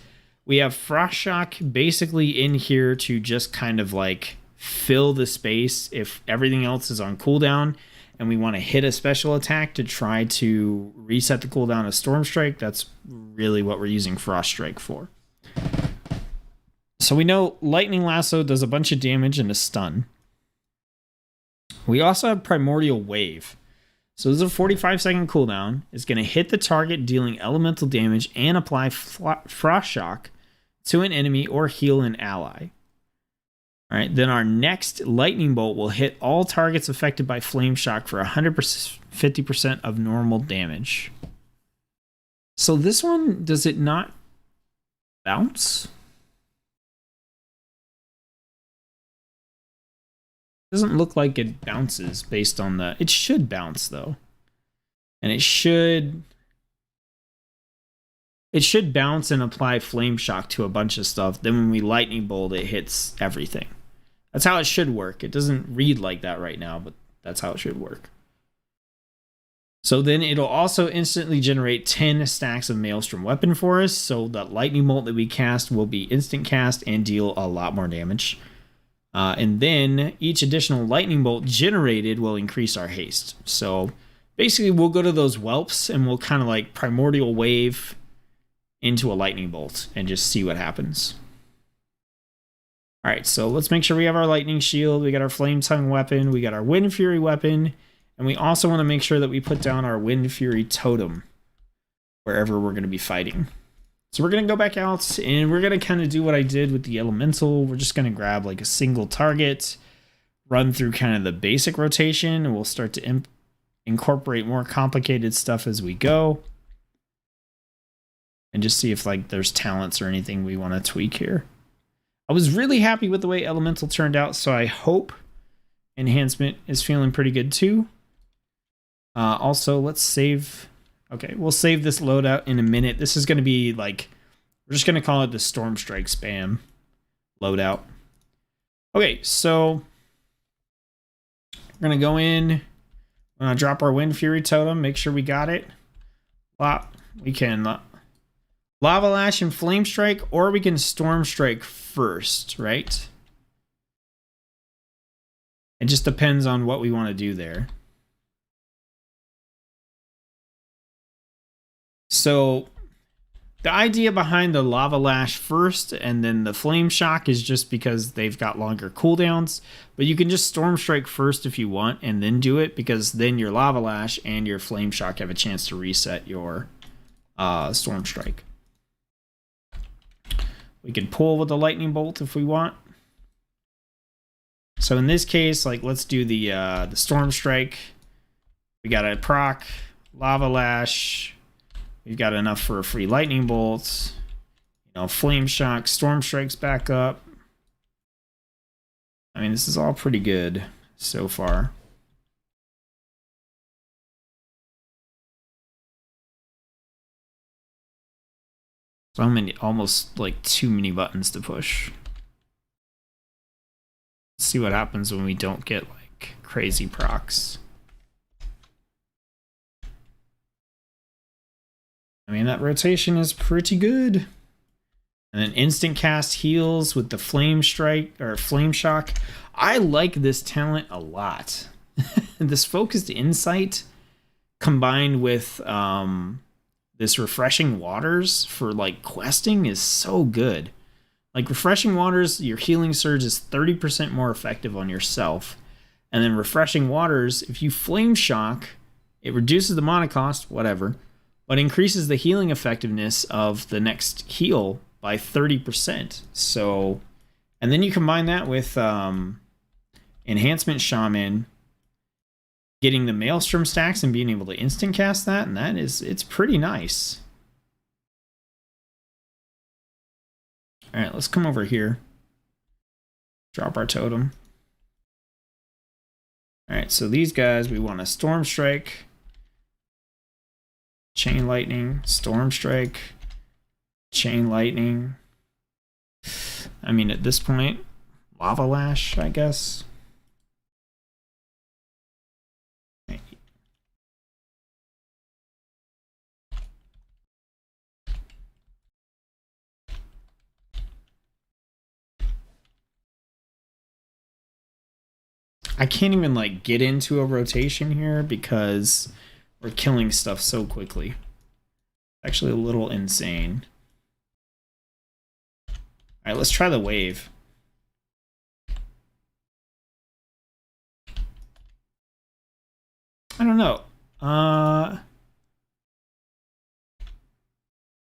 We have Frost Shock basically in here to just kind of like fill the space if everything else is on cooldown and we want to hit a special attack to try to reset the cooldown of Storm Strike. That's really what we're using Frost Strike for. So we know Lightning Lasso does a bunch of damage and a stun. We also have Primordial Wave. So this is a 45-second cooldown. It's going to hit the target, dealing elemental damage, and apply Frost Shock to an enemy or heal an ally. All right, then our next Lightning Bolt will hit all targets affected by Flame Shock for 150% of normal damage. So this one, does it not bounce? Doesn't look like it bounces based on the... It should bounce, though. And it should bounce and apply Flame Shock to a bunch of stuff. Then when we Lightning Bolt, it hits everything. That's how it should work. It doesn't read like that right now, but that's how it should work. So then it'll also instantly generate 10 stacks of Maelstrom Weapon for us. So the Lightning Bolt that we cast will be instant cast and deal a lot more damage. And then each additional Lightning Bolt generated will increase our haste. So basically we'll go to those whelps and we'll kind of like Primordial Wave into a Lightning Bolt and just see what happens. All right, so let's make sure we have our Lightning Shield. We got our Flame Tongue Weapon. We got our Wind Fury Weapon. And we also want to make sure that we put down our Wind Fury Totem wherever we're going to be fighting. So we're going to go back out and we're going to kind of do what I did with the Elemental. We're just going to grab like a single target. run through kind of the basic rotation, and we'll start to incorporate more complicated stuff as we go. And just see if like there's talents or anything we want to tweak here. I was really happy with the way Elemental turned out, so I hope Enhancement is feeling pretty good too. Also, let's save. Okay, we'll save this loadout in a minute. This is going to be like, we're just going to call it the Storm Strike spam loadout. Okay, so we're going to go in. We're going to drop our Wind Fury Totem, make sure we got it. We can Lava Lash and Flame Strike, or we can Storm Strike first, right? It just depends on what we want to do there. So the idea behind the Lava Lash first and then the Flame Shock is just because they've got longer cooldowns. But you can just Storm Strike first if you want and then do it, because then your Lava Lash and your Flame Shock have a chance to reset your Storm Strike. We can pull with the Lightning Bolt if we want. So in this case, like, let's do the Storm Strike. We got a proc, Lava Lash. We've got enough for a free Lightning Bolt. You know, Flame Shock, Storm Strike's back up. I mean, this is all pretty good so far. So many, almost like too many buttons to push. Let's see what happens when we don't get like crazy procs. I mean, that rotation is pretty good. And then instant cast heals with the Flame Strike or Flame Shock. I like this talent a lot. This Focused Insight combined with this Refreshing Waters for like questing is so good. Like Refreshing Waters, your healing surge is 30% more effective on yourself. And then Refreshing Waters, if you Flame Shock, it reduces the mana cost, whatever, but increases the healing effectiveness of the next heal by 30%. So, and then you combine that with Enhancement Shaman, getting the Maelstrom stacks and being able to instant cast that, and it's pretty nice. All right, let's come over here. Drop our totem. All right, so these guys, we want to Storm Strike, Chain Lightning, Storm Strike, Chain Lightning. I mean, at this point, Lava Lash, I guess. I can't even like get into a rotation here because we're killing stuff so quickly. Actually a little insane. All right, let's try the wave. I don't know.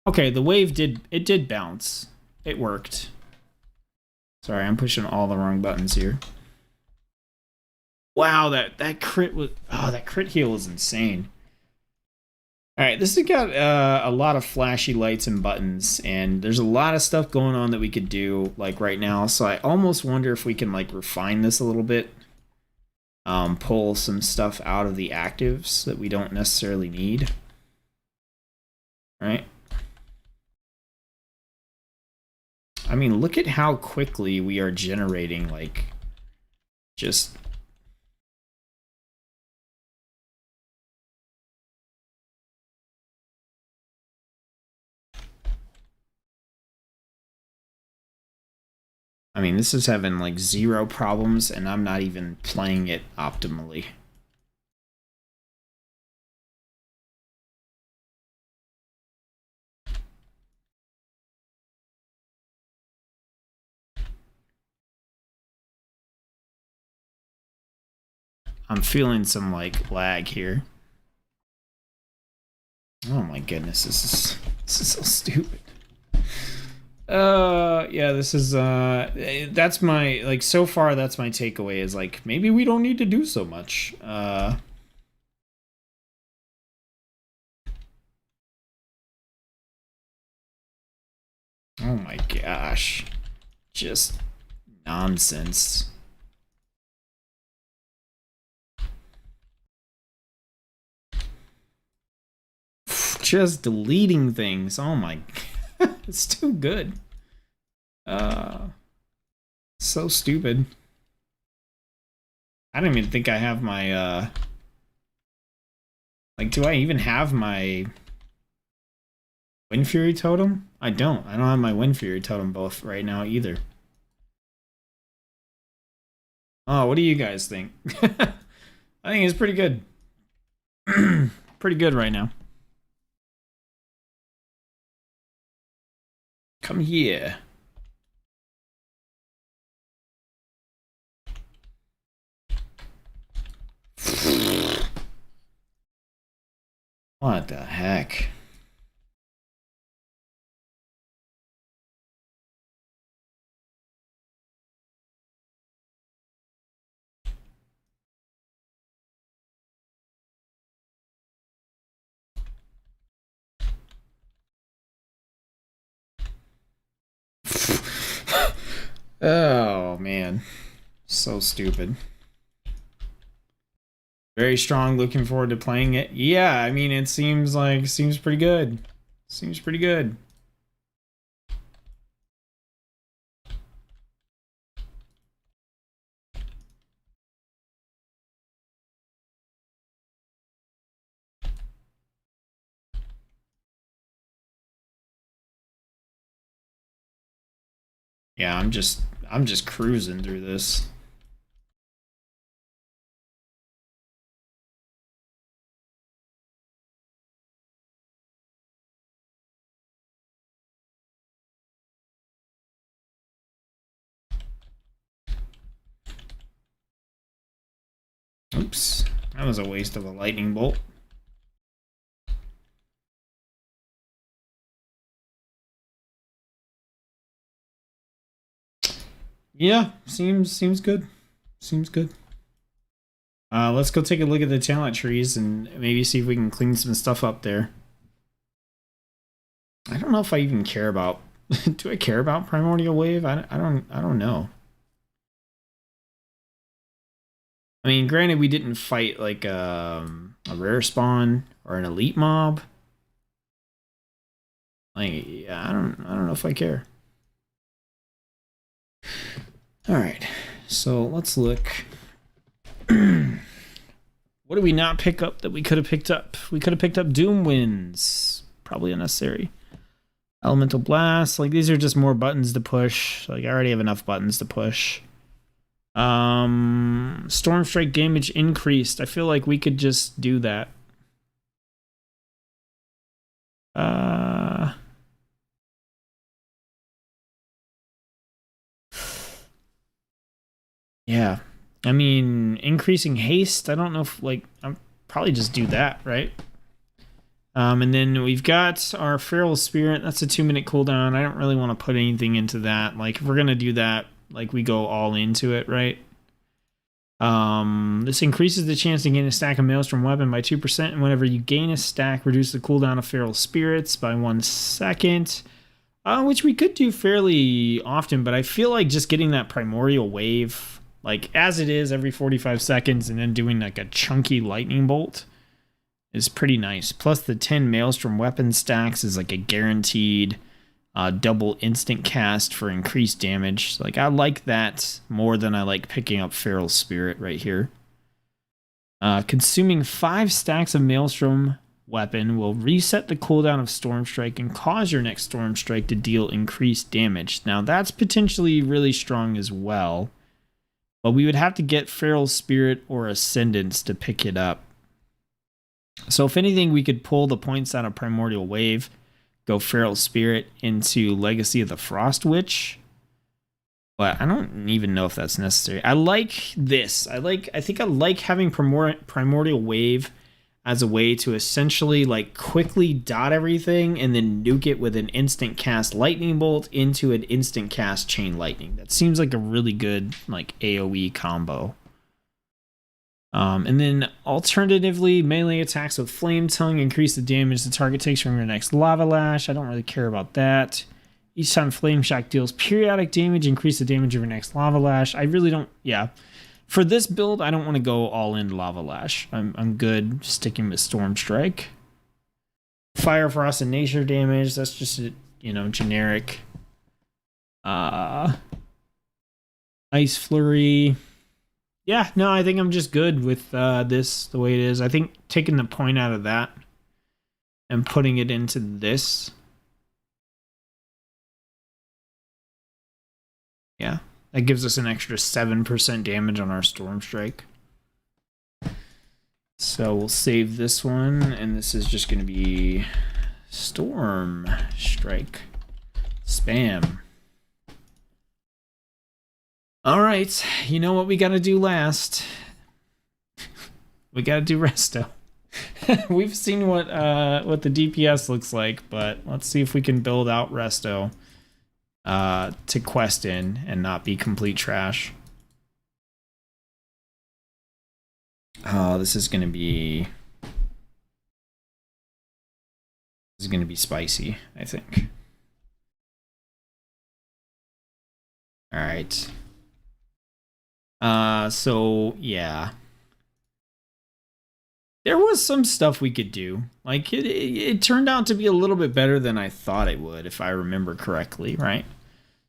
Okay, the wave did bounce. It worked. Sorry, I'm pushing all the wrong buttons here. Wow, that crit was, oh, that crit heal was insane. All right, this has got a lot of flashy lights and buttons, and there's a lot of stuff going on that we could do like right now. So I almost wonder if we can like refine this a little bit, pull some stuff out of the actives that we don't necessarily need. All right. I mean, look at how quickly we are generating like just. I mean, this is having like 0 problems, and I'm not even playing it optimally. I'm feeling some like lag here. Oh my goodness, this is so stupid. Yeah, this is that's my, like, so far that's my takeaway, is like maybe we don't need to do so much. Oh my gosh. Just nonsense. Just deleting things. Oh my, it's too good. So stupid. I don't even think I have my like, do I even have my Wind Fury totem? I don't have my Wind Fury totem both right now either. Oh, what do you guys think? I think it's pretty good. Pretty good right now. Come here. What the heck? Oh man, so stupid. Very strong, looking forward to playing it. Yeah, I mean, it seems pretty good. Seems pretty good. Yeah, I'm just cruising through this. Oops, that was a waste of a lightning bolt. Yeah, seems good. Seems good. Let's go take a look at the talent trees and maybe see if we can clean some stuff up there. I don't know if I even care about. Do I care about Primordial Wave? I don't know. I mean, granted, we didn't fight like a rare spawn or an elite mob. Like, yeah, I don't know if I care. All right, so let's look. What did we not pick up that we could have picked up? We could have picked up Doom Winds. Probably unnecessary. Elemental Blast. Like, these are just more buttons to push. Like, I already have enough buttons to push. Storm Strike damage increased. I feel like we could just do that. Yeah. I mean, increasing haste, I don't know if, like, I'll probably just do that, right? And then we've got our Feral Spirit. That's a 2-minute cooldown. I don't really want to put anything into that. Like, if we're going to do that, like, we go all into it, right? This increases the chance to gain a stack of Maelstrom weapon by 2%, and whenever you gain a stack, reduce the cooldown of Feral Spirits by 1 second. Which we could do fairly often, but I feel like just getting that Primordial Wave, like, as it is every 45 seconds, and then doing, like, a chunky lightning bolt is pretty nice. Plus the 10 Maelstrom weapon stacks is, like, a guaranteed double instant cast for increased damage. Like, I like that more than I like picking up Feral Spirit right here. Consuming 5 stacks of Maelstrom weapon will reset the cooldown of Storm Strike and cause your next Storm Strike to deal increased damage. Now, that's potentially really strong as well, but we would have to get Feral Spirit or Ascendance to pick it up. So if anything, we could pull the points out of Primordial Wave, go Feral Spirit into Legacy of the Frost Witch. But I don't even know if that's necessary. I like this. I think I like having Primordial Wave as a way to essentially like quickly dot everything and then nuke it with an instant cast lightning bolt into an instant cast chain lightning. That seems like a really good like AoE combo. And then alternatively, melee attacks with Flame Tongue increase the damage the target takes from your next Lava Lash. I don't really care about that. Each time Flame Shock deals periodic damage, increase the damage of your next Lava Lash. I really don't, yeah. For this build, I don't want to go all in Lava Lash. I'm good sticking with Storm Strike. Fire, Frost, and Nature damage. That's just a, you know, generic. Ice Flurry. Yeah, no, I think I'm just good with this the way it is. I think taking the point out of that and putting it into this. Yeah. That gives us an extra 7% damage on our Storm Strike. So we'll save this one, and this is just going to be Storm Strike. Spam. All right, you know what we got to do last? We got to do Resto. We've seen what the DPS looks like, but let's see if we can build out Resto. To quest in and not be complete trash. Oh, this is gonna be spicy, I think. All right. So yeah, there was some stuff we could do. Like it turned out to be a little bit better than I thought it would, if I remember correctly, right?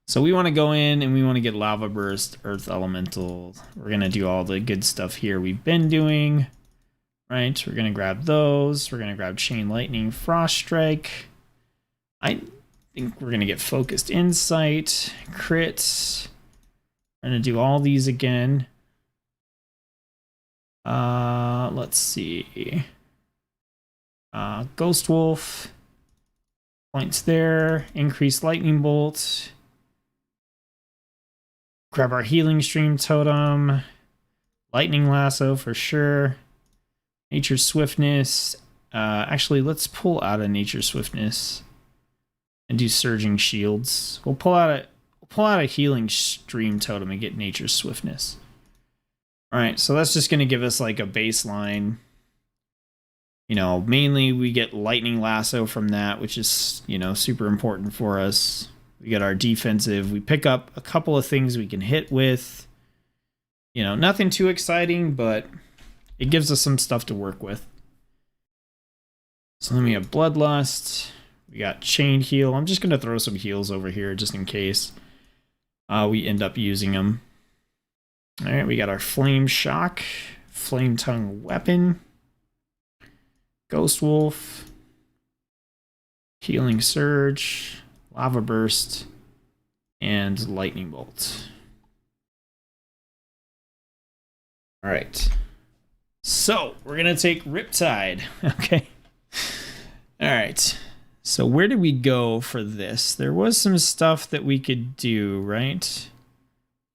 So we want to go in and we want to get Lava Burst, Earth Elemental. We're going to do all the good stuff here we've been doing, right? We're going to grab those. We're going to grab Chain Lightning, Frost Strike. I think we're going to get Focused Insight, Crits. We're going to do all these again. Let's see. Ghost Wolf. Points there. Increase Lightning Bolt. Grab our Healing Stream Totem. Lightning Lasso for sure. Nature's Swiftness. Actually, let's pull out a Nature's Swiftness and do Surging Shields. We'll pull out a Healing Stream Totem and get Nature's Swiftness. All right, so that's just going to give us like a baseline. You know, mainly we get Lightning Lasso from that, which is, you know, super important for us. We get our defensive. We pick up a couple of things we can hit with. You know, nothing too exciting, but it gives us some stuff to work with. So then we have Bloodlust. We got Chain Heal. I'm just going to throw some heals over here just in case we end up using them. All right, we got our Flame Shock, Flame Tongue Weapon, Ghost Wolf, Healing Surge, Lava Burst, and Lightning Bolt. All right. So we're going to take Riptide. Okay. All right. So where did we go for this? There was some stuff that we could do, right?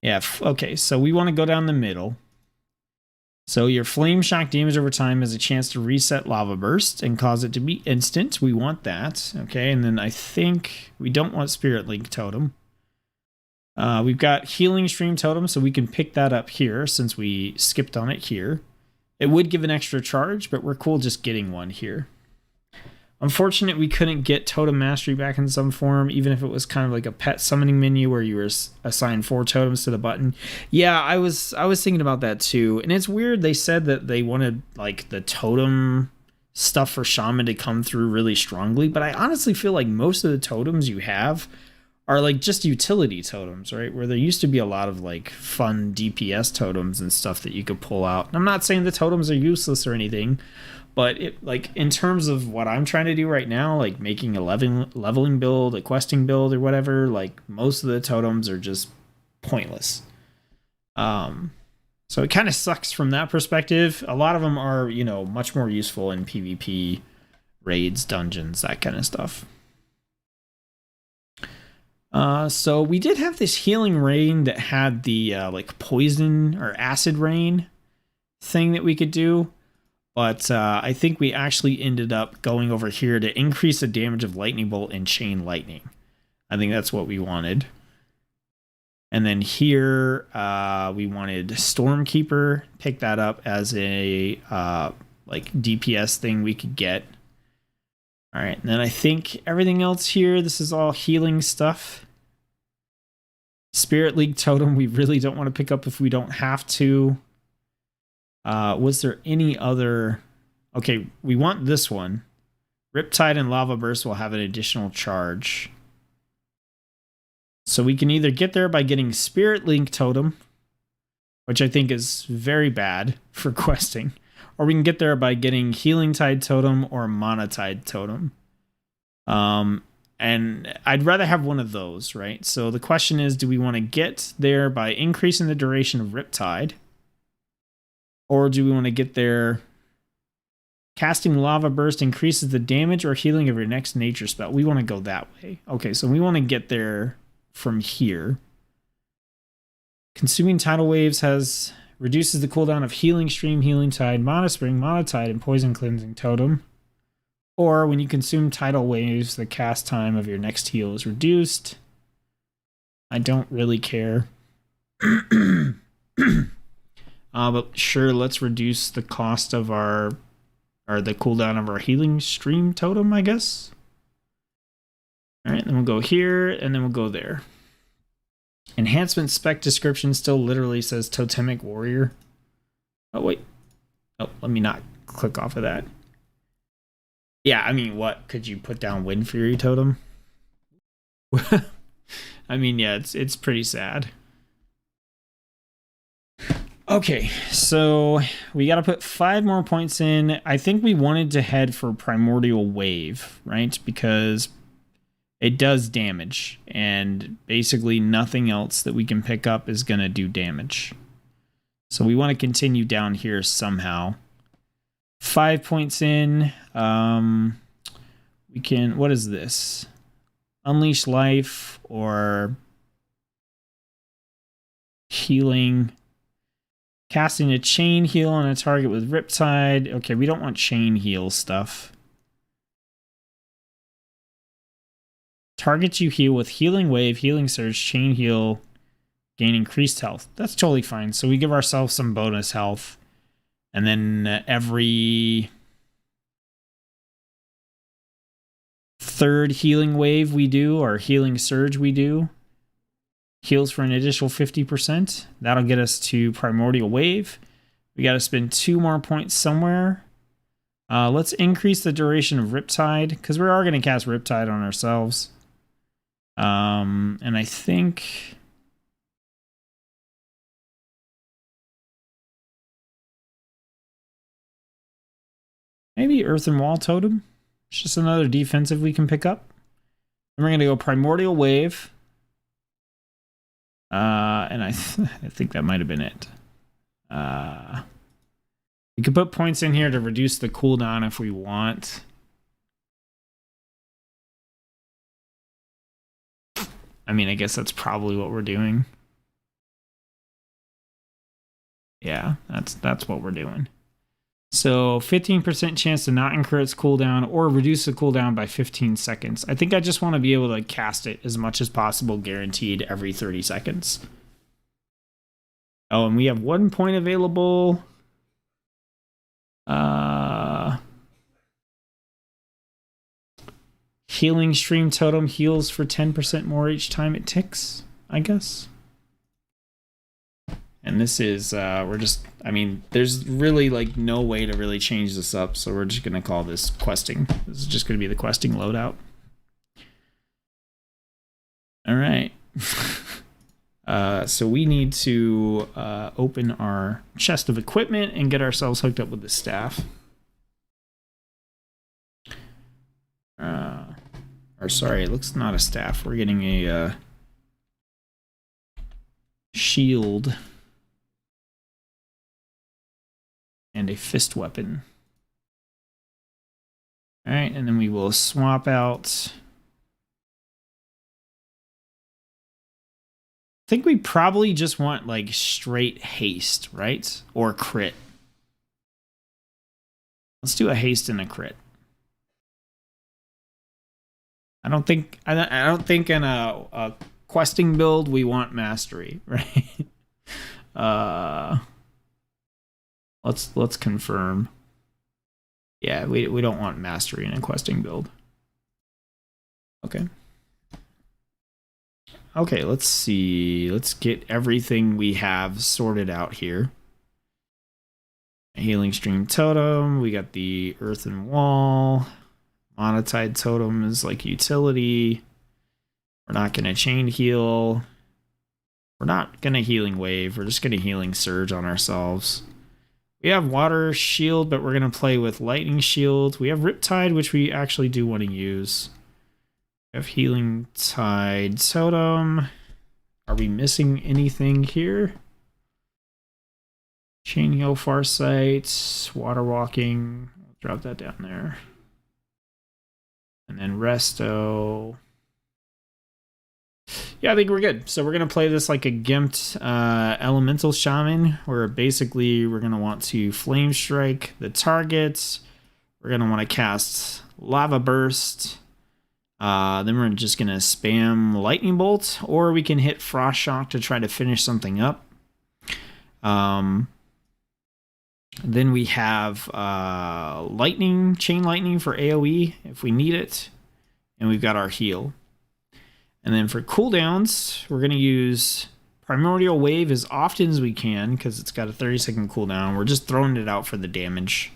Yeah. Okay. So we want to go down the middle. So your Flame Shock damage over time has a chance to reset Lava Burst and cause it to be instant. We want that. Okay, and then I think we don't want Spirit Link Totem. We've got Healing Stream Totem, so we can pick that up here since we skipped on it here. It would give an extra charge, but we're cool just getting one here. Unfortunate we couldn't get Totem Mastery back in some form, even if it was kind of like a pet summoning menu where you were assigned 4 totems to the button. Yeah, I was thinking about that too. And it's weird, they said that they wanted like the totem stuff for Shaman to come through really strongly, but I honestly feel like most of the totems you have are like just utility totems, right? Where there used to be a lot of like fun DPS totems and stuff that you could pull out. And I'm not saying the totems are useless or anything, but it, like in terms of what I'm trying to do right now, like making a leveling build, a questing build or whatever, like most of the totems are just pointless. So it kind of sucks from that perspective. A lot of them are, you know, much more useful in PvP, raids, dungeons, that kind of stuff. So we did have this Healing Rain that had the like poison or acid rain thing that we could do. But I think we actually ended up going over here to increase the damage of lightning bolt and chain lightning. I think that's what we wanted. And then here we wanted Stormkeeper. Pick that up as a like DPS thing we could get. All right, and then I think everything else here, this is all healing stuff. Spirit League Totem, we really don't want to pick up if we don't have to. Was there any other? Okay, we want this one. Riptide and Lava Burst will have an additional charge. So we can either get there by getting Spirit Link Totem, which I think is very bad for questing, or we can get there by getting Healing Tide Totem or Mana Tide Totem. And I'd rather have one of those, right? So the question is, do we want to get there by increasing the duration of Riptide? Or do we want to get there... Casting Lava Burst increases the damage or healing of your next nature spell. We want to go that way. Okay, so we want to get there from here. Consuming Tidal Waves reduces the cooldown of Healing Stream, Healing Tide, Mana Spring, Mana Tide, and Poison Cleansing Totem. Or when you consume Tidal Waves, the cast time of your next heal is reduced. I don't really care. But sure, let's reduce the cost of the cooldown of our Healing Stream Totem, I guess. All right, then we'll go here, and then we'll go there. Enhancement Spec description still literally says Totemic Warrior. Oh, wait. Oh, let me not click off of that. Yeah, I mean, what? Could you put down Wind Fury Totem? I mean, yeah, it's pretty sad. Okay, so we got to put 5 more points in. I think we wanted to head for Primordial Wave, right? Because it does damage, and basically nothing else that we can pick up is going to do damage. So we want to continue down here somehow. 5 points in. We can... What is this? Unleash Life or Healing... Casting a chain heal on a target with Riptide. Okay, we don't want chain heal stuff. Targets you heal with Healing Wave, Healing Surge, Chain Heal, gain increased health. That's totally fine. So we give ourselves some bonus health. And then every third Healing Wave we do, or Healing Surge we do, heals for an additional 50%. That'll get us to Primordial Wave. We got to spend 2 more points somewhere. Let's increase the duration of Riptide, because we are going to cast Riptide on ourselves. And I think... maybe Earthen Wall Totem. It's just another defensive we can pick up. And we're going to go Primordial Wave. And I think that might have been it. We could put points in here to reduce the cooldown if we want. I mean, I guess that's probably what we're doing. Yeah, that's what we're doing. So 15% chance to not incur its cooldown or reduce the cooldown by 15 seconds. I think I just want to be able to cast it as much as possible, guaranteed every 30 seconds. Oh, and we have 1 point available. Healing Stream Totem heals for 10% more each time it ticks, I guess. And this is, we're just, I mean, there's really like no way to really change this up. So we're just going to call this questing. This is just going to be the questing loadout. All right. So we need to open our chest of equipment and get ourselves hooked up with the staff. Or sorry, it looks not a staff. We're getting a shield. And a fist weapon. All right, and then we will swap out. I think we probably just want like straight haste, right? Or crit. Let's do a haste and a crit. I don't think in a questing build we want mastery, right? Let's confirm. Yeah, we don't want mastery in a questing build. Okay. Okay, let's see. Let's get everything we have sorted out here. Healing Stream Totem. We got the Earthen Wall. Monotide Totem is like utility. We're not going to chain heal. We're not going to healing wave. We're just going to healing surge on ourselves. We have water shield, but we're going to play with lightning shield. We have Riptide, which we actually do want to use. We have healing tide totem. Are we missing anything here? Chain heal farsight, water walking. I'll drop that down there. And then resto. Yeah, I think we're good. So we're going to play this like a gimped elemental shaman, where basically we're going to want to flame strike the target. We're going to want to cast lava burst. Then we're just going to spam lightning bolt, or we can hit frost shock to try to finish something up. Then we have lightning, chain lightning for AoE if we need it. And we've got our heal. And then for cooldowns, we're going to use Primordial Wave as often as we can because it's got a 30-second cooldown. We're just throwing it out for the damage.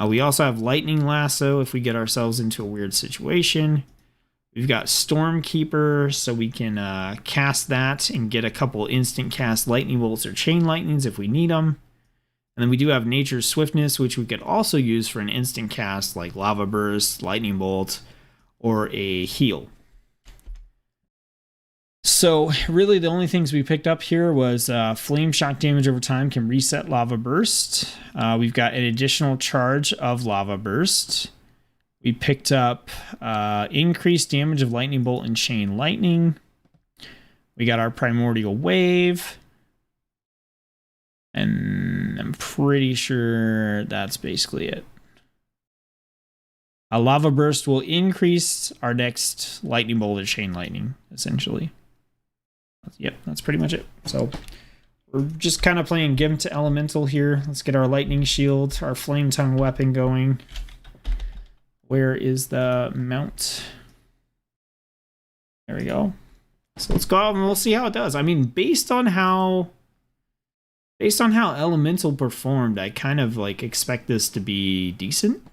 We also have Lightning Lasso if we get ourselves into a weird situation. We've got Stormkeeper, so we can cast that and get a couple instant cast lightning bolts or chain lightnings if we need them. And then we do have Nature's Swiftness, which we could also use for an instant cast like Lava Burst, Lightning Bolt, or a heal. So really the only things we picked up here was Flame Shock damage over time can reset Lava Burst. We've got an additional charge of Lava Burst. We picked up increased damage of Lightning Bolt and Chain Lightning. We got our Primordial Wave. And I'm pretty sure that's basically it. A Lava Burst will increase our next Lightning Bolt or Chain Lightning, essentially. Yep, that's pretty much it. So we're just kind of playing Gimped Elemental here. Let's get our Lightning Shield, our Flame Tongue weapon going. Where is the mount? There we go. So let's go out and we'll see how it does. I mean, based on how Elemental performed, I kind of like expect this to be decent.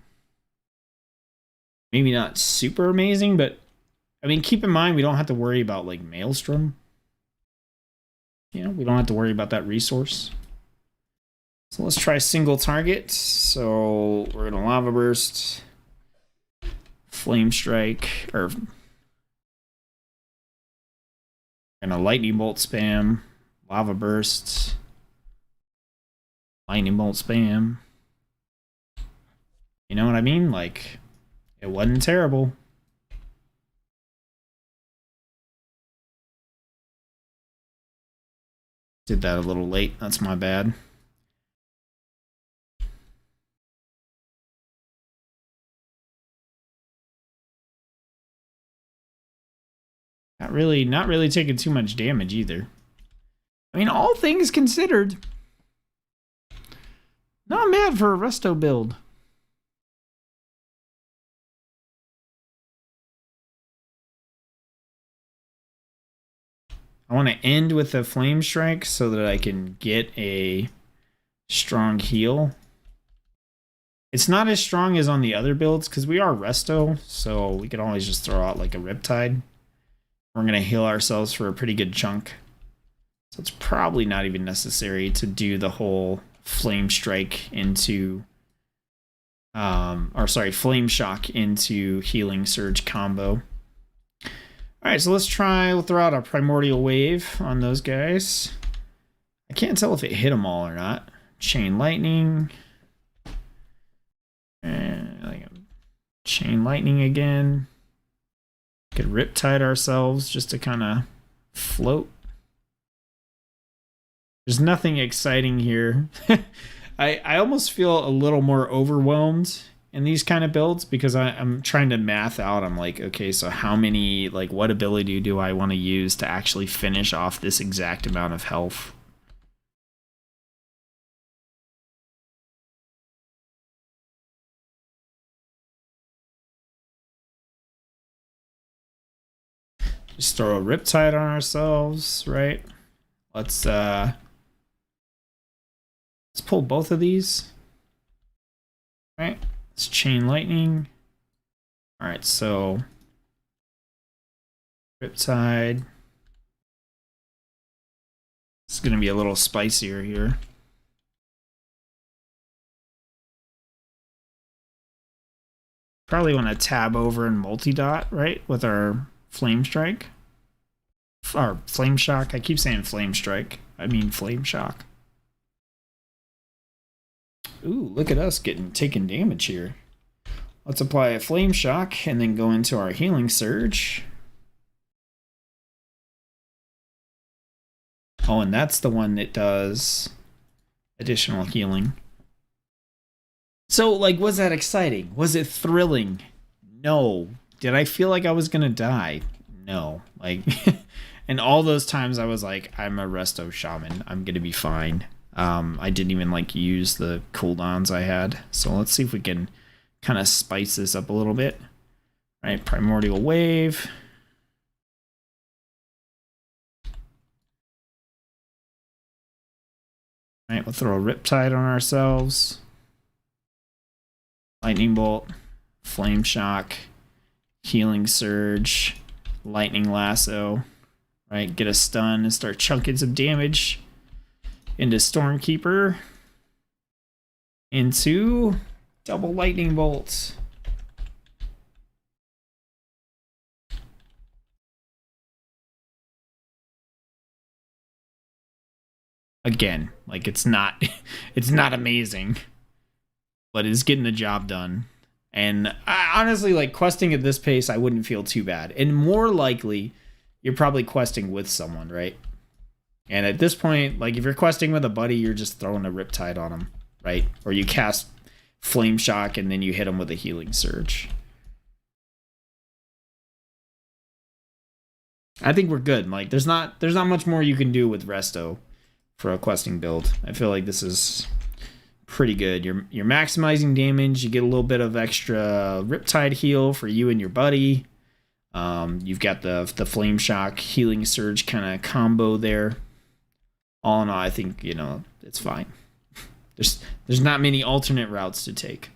Maybe not super amazing, but I mean, keep in mind we don't have to worry about like Maelstrom. You know, we don't have to worry about that resource. So let's try single target. So we're gonna Lava Burst, Flame Strike, or gonna Lightning Bolt spam, Lava Burst, Lightning Bolt spam. You know what I mean? Like, it wasn't terrible. Did that a little late. That's my bad. Not really taking too much damage either. I mean, all things considered, not bad for a resto build. I want to end with a Flame Strike so that I can get a strong heal. It's not as strong as on the other builds because we are resto, so we can always just throw out like a Riptide. We're going to heal ourselves for a pretty good chunk. So it's probably not even necessary to do the whole Flame Strike into... Flame Shock into Healing Surge combo. Alright, so let's try, we'll throw out a Primordial Wave on those guys. I can't tell if it hit them all or not. Chain Lightning. And Chain Lightning again. Could Riptide ourselves just to kind of float. There's nothing exciting here. I almost feel a little more overwhelmed in these kind of builds because I'm trying to math out. I'm like, okay, so how many, like, what ability do I want to use to actually finish off this exact amount of health? Just throw a Riptide on ourselves, right? Let's pull both of these. Right? Let's chain lightning. Alright, so Riptide. It's gonna be a little spicier here. Probably want to tab over and multi-dot, right? With our Flame Strike. Or Flame Shock. I keep saying Flame Strike. I mean Flame Shock. Ooh, look at us taking damage here. Let's apply a Flame Shock and then go into our Healing Surge. Oh, and that's the one that does additional healing. So, like, was that exciting? Was it thrilling? No. Did I feel like I was gonna die? No. Like, and all those times I was like, I'm a Resto Shaman. I'm gonna be fine. I didn't even, like, use the cooldowns I had. So let's see if we can kind of spice this up a little bit. All right, Primordial Wave. All right, we'll throw a Riptide on ourselves. Lightning Bolt, Flame Shock, Healing Surge, Lightning Lasso, right? Get a stun and start chunking some damage into Stormkeeper, into double Lightning Bolt. Again, like it's not amazing, but it's getting the job done. And honestly, like, questing at this pace, I wouldn't feel too bad. And more likely, you're probably questing with someone, right? And at this point, like, if you're questing with a buddy, you're just throwing a Riptide on them, right? Or you cast Flame Shock and then you hit them with a Healing Surge. I think we're good. Like, there's not much more you can do with Resto for a questing build. I feel like this is pretty good. You're maximizing damage. You get a little bit of extra Riptide heal for you and your buddy. You've got the Flame Shock Healing Surge kind of combo there. All in all, I think, you know, it's fine. There's not many alternate routes to take.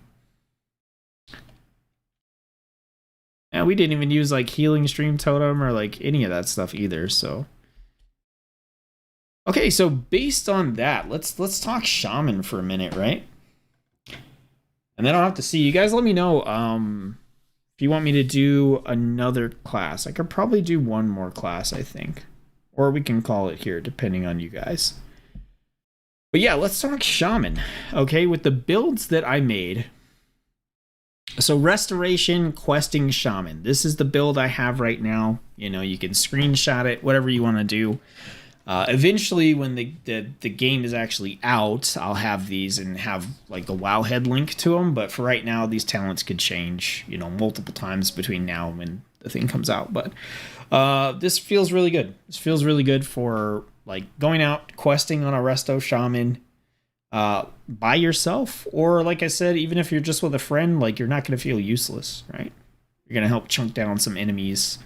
And we didn't even use like Healing Stream Totem or like any of that stuff either, so. Okay, so based on that, let's talk Shaman for a minute, right? And then I'll have to see. You guys let me know if you want me to do another class. I could probably do one more class, I think. Or we can call it here, depending on you guys. But yeah, let's talk Shaman, okay? With the builds that I made. So Restoration, Questing, Shaman. This is the build I have right now. You know, you can screenshot it, whatever you want to do. Eventually, when the game is actually out, I'll have these and have like the WoW head link to them. But for right now, these talents could change, you know, multiple times between now and when the thing comes out. But this feels really good. This feels really good for like going out questing on a Resto Shaman by yourself, or like I said, even if you're just with a friend, like you're not going to feel useless, right? You're going to help chunk down some enemies.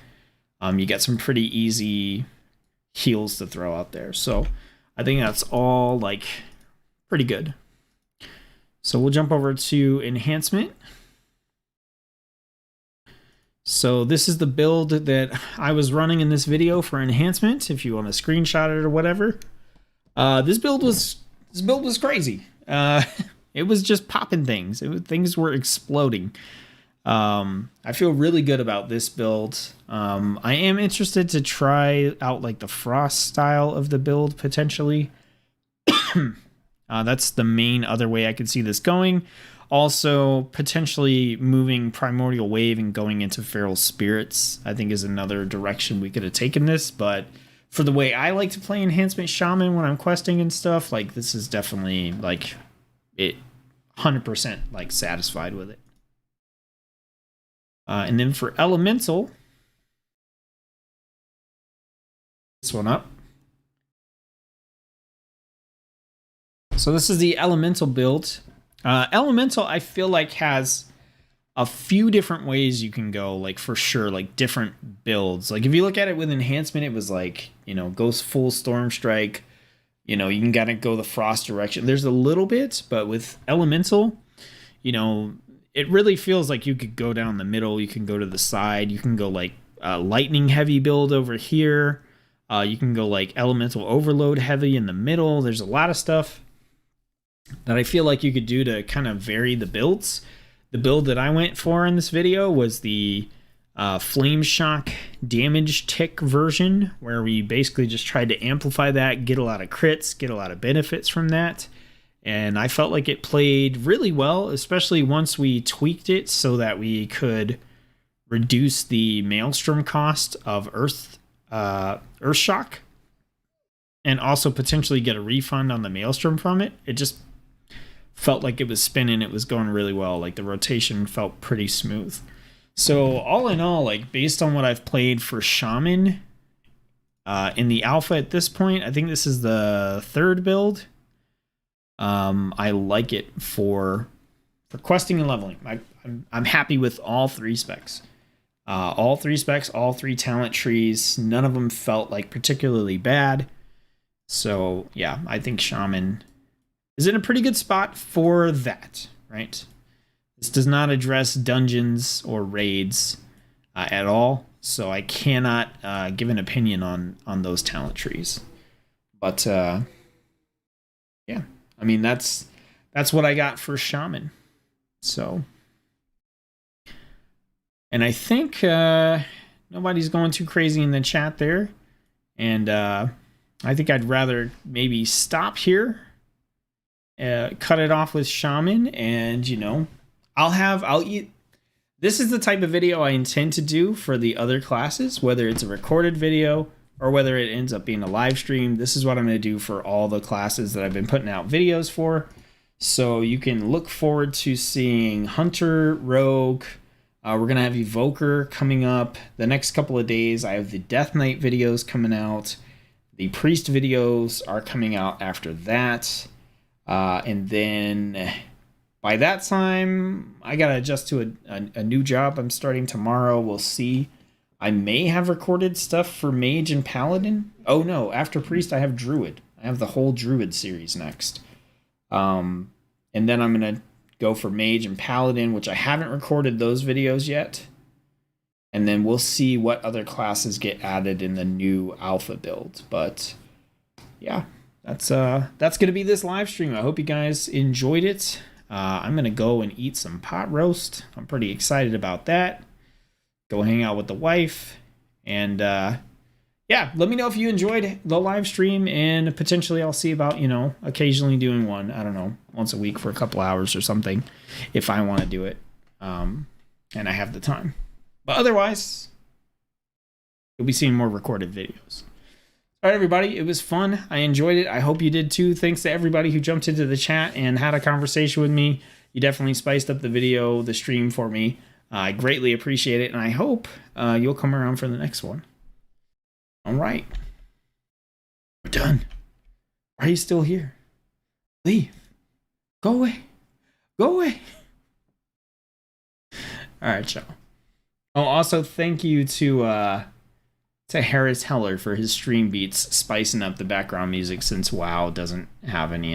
You get some pretty easy heals to throw out there. So I think that's all like pretty good. So we'll jump over to enhancement. So this is the build that I was running in this video for enhancement. If you want to screenshot it or whatever, this build was crazy. It was just popping things. Things were exploding. I feel really good about this build. I am interested to try out like the Frost style of the build potentially. That's the main other way I could see this going. Also, potentially moving Primordial Wave and going into Feral Spirits, I think is another direction we could have taken this. But for the way I like to play Enhancement Shaman when I'm questing and stuff, like this is definitely like it 100% like satisfied with it. And then for Elemental, this one up. So this is the Elemental build. Elemental, I feel like, has a few different ways you can go, like for sure, like different builds. Like if you look at it with Enhancement, it was like, you know, goes full Storm Strike. You know, you can kind of go the Frost direction. There's a little bit, but with Elemental, you know, it really feels like you could go down the middle. You can go to the side. You can go like Lightning heavy build over here. You can go like Elemental Overload heavy in the middle. There's a lot of stuff that I feel like you could do to kind of vary the builds. The build that I went for in this video was the Flame Shock damage tick version, where we basically just tried to amplify that, get a lot of crits, get a lot of benefits from that. And I felt like it played really well, especially once we tweaked it so that we could reduce the Maelstrom cost of Earth Shock, and also potentially get a refund on the Maelstrom from it. It just felt like it was spinning. It was going really well. Like the rotation felt pretty smooth. So all in all, like based on what I've played for Shaman in the alpha at this point, I think this is the third build. I like it for questing and leveling. I'm happy with all three specs. All three specs, all three talent trees. None of them felt like particularly bad. So yeah, I think Shaman is in a pretty good spot for that, right? This does not address dungeons or raids at all, so I cannot give an opinion on those talent trees. But yeah, I mean that's what I got for Shaman. So, and I think nobody's going too crazy in the chat there, and I think I'd rather maybe stop here. Cut it off with Shaman, and you know, this is the type of video I intend to do for the other classes, whether it's a recorded video or whether it ends up being a live stream. This is what I'm going to do for all the classes that I've been putting out videos for. So you can look forward to seeing Hunter, Rogue. We're going to have Evoker coming up the next couple of days. I have the Death Knight videos coming out. The Priest videos are coming out after that. And then by that time, I got to adjust to a new job I'm starting tomorrow. We'll see. I may have recorded stuff for Mage and Paladin. Oh no, after Priest, I have Druid. I have the whole Druid series next. And then I'm going to go for Mage and Paladin, which I haven't recorded those videos yet. And then we'll see what other classes get added in the new alpha build. But yeah. That's gonna be this live stream. I hope you guys enjoyed it. I'm gonna go and eat some pot roast. I'm pretty excited about that. Go hang out with the wife, and yeah, let me know if you enjoyed the live stream, and potentially I'll see about, you know, occasionally doing one. I don't know, once a week for a couple hours or something, if I want to do it, and I have the time. But otherwise, you'll be seeing more recorded videos. All right, everybody, it was fun. I enjoyed it. I hope you did too. Thanks to everybody who jumped into the chat and had a conversation with me. You definitely spiced up the stream for me. I greatly appreciate it, and I hope you'll come around for the next one. All right. We're done. Why are you still here? Leave. Go away. Go away. All right, y'all. Oh, also, thank you to Harris Heller for his stream beats, spicing up the background music since WoW doesn't have any in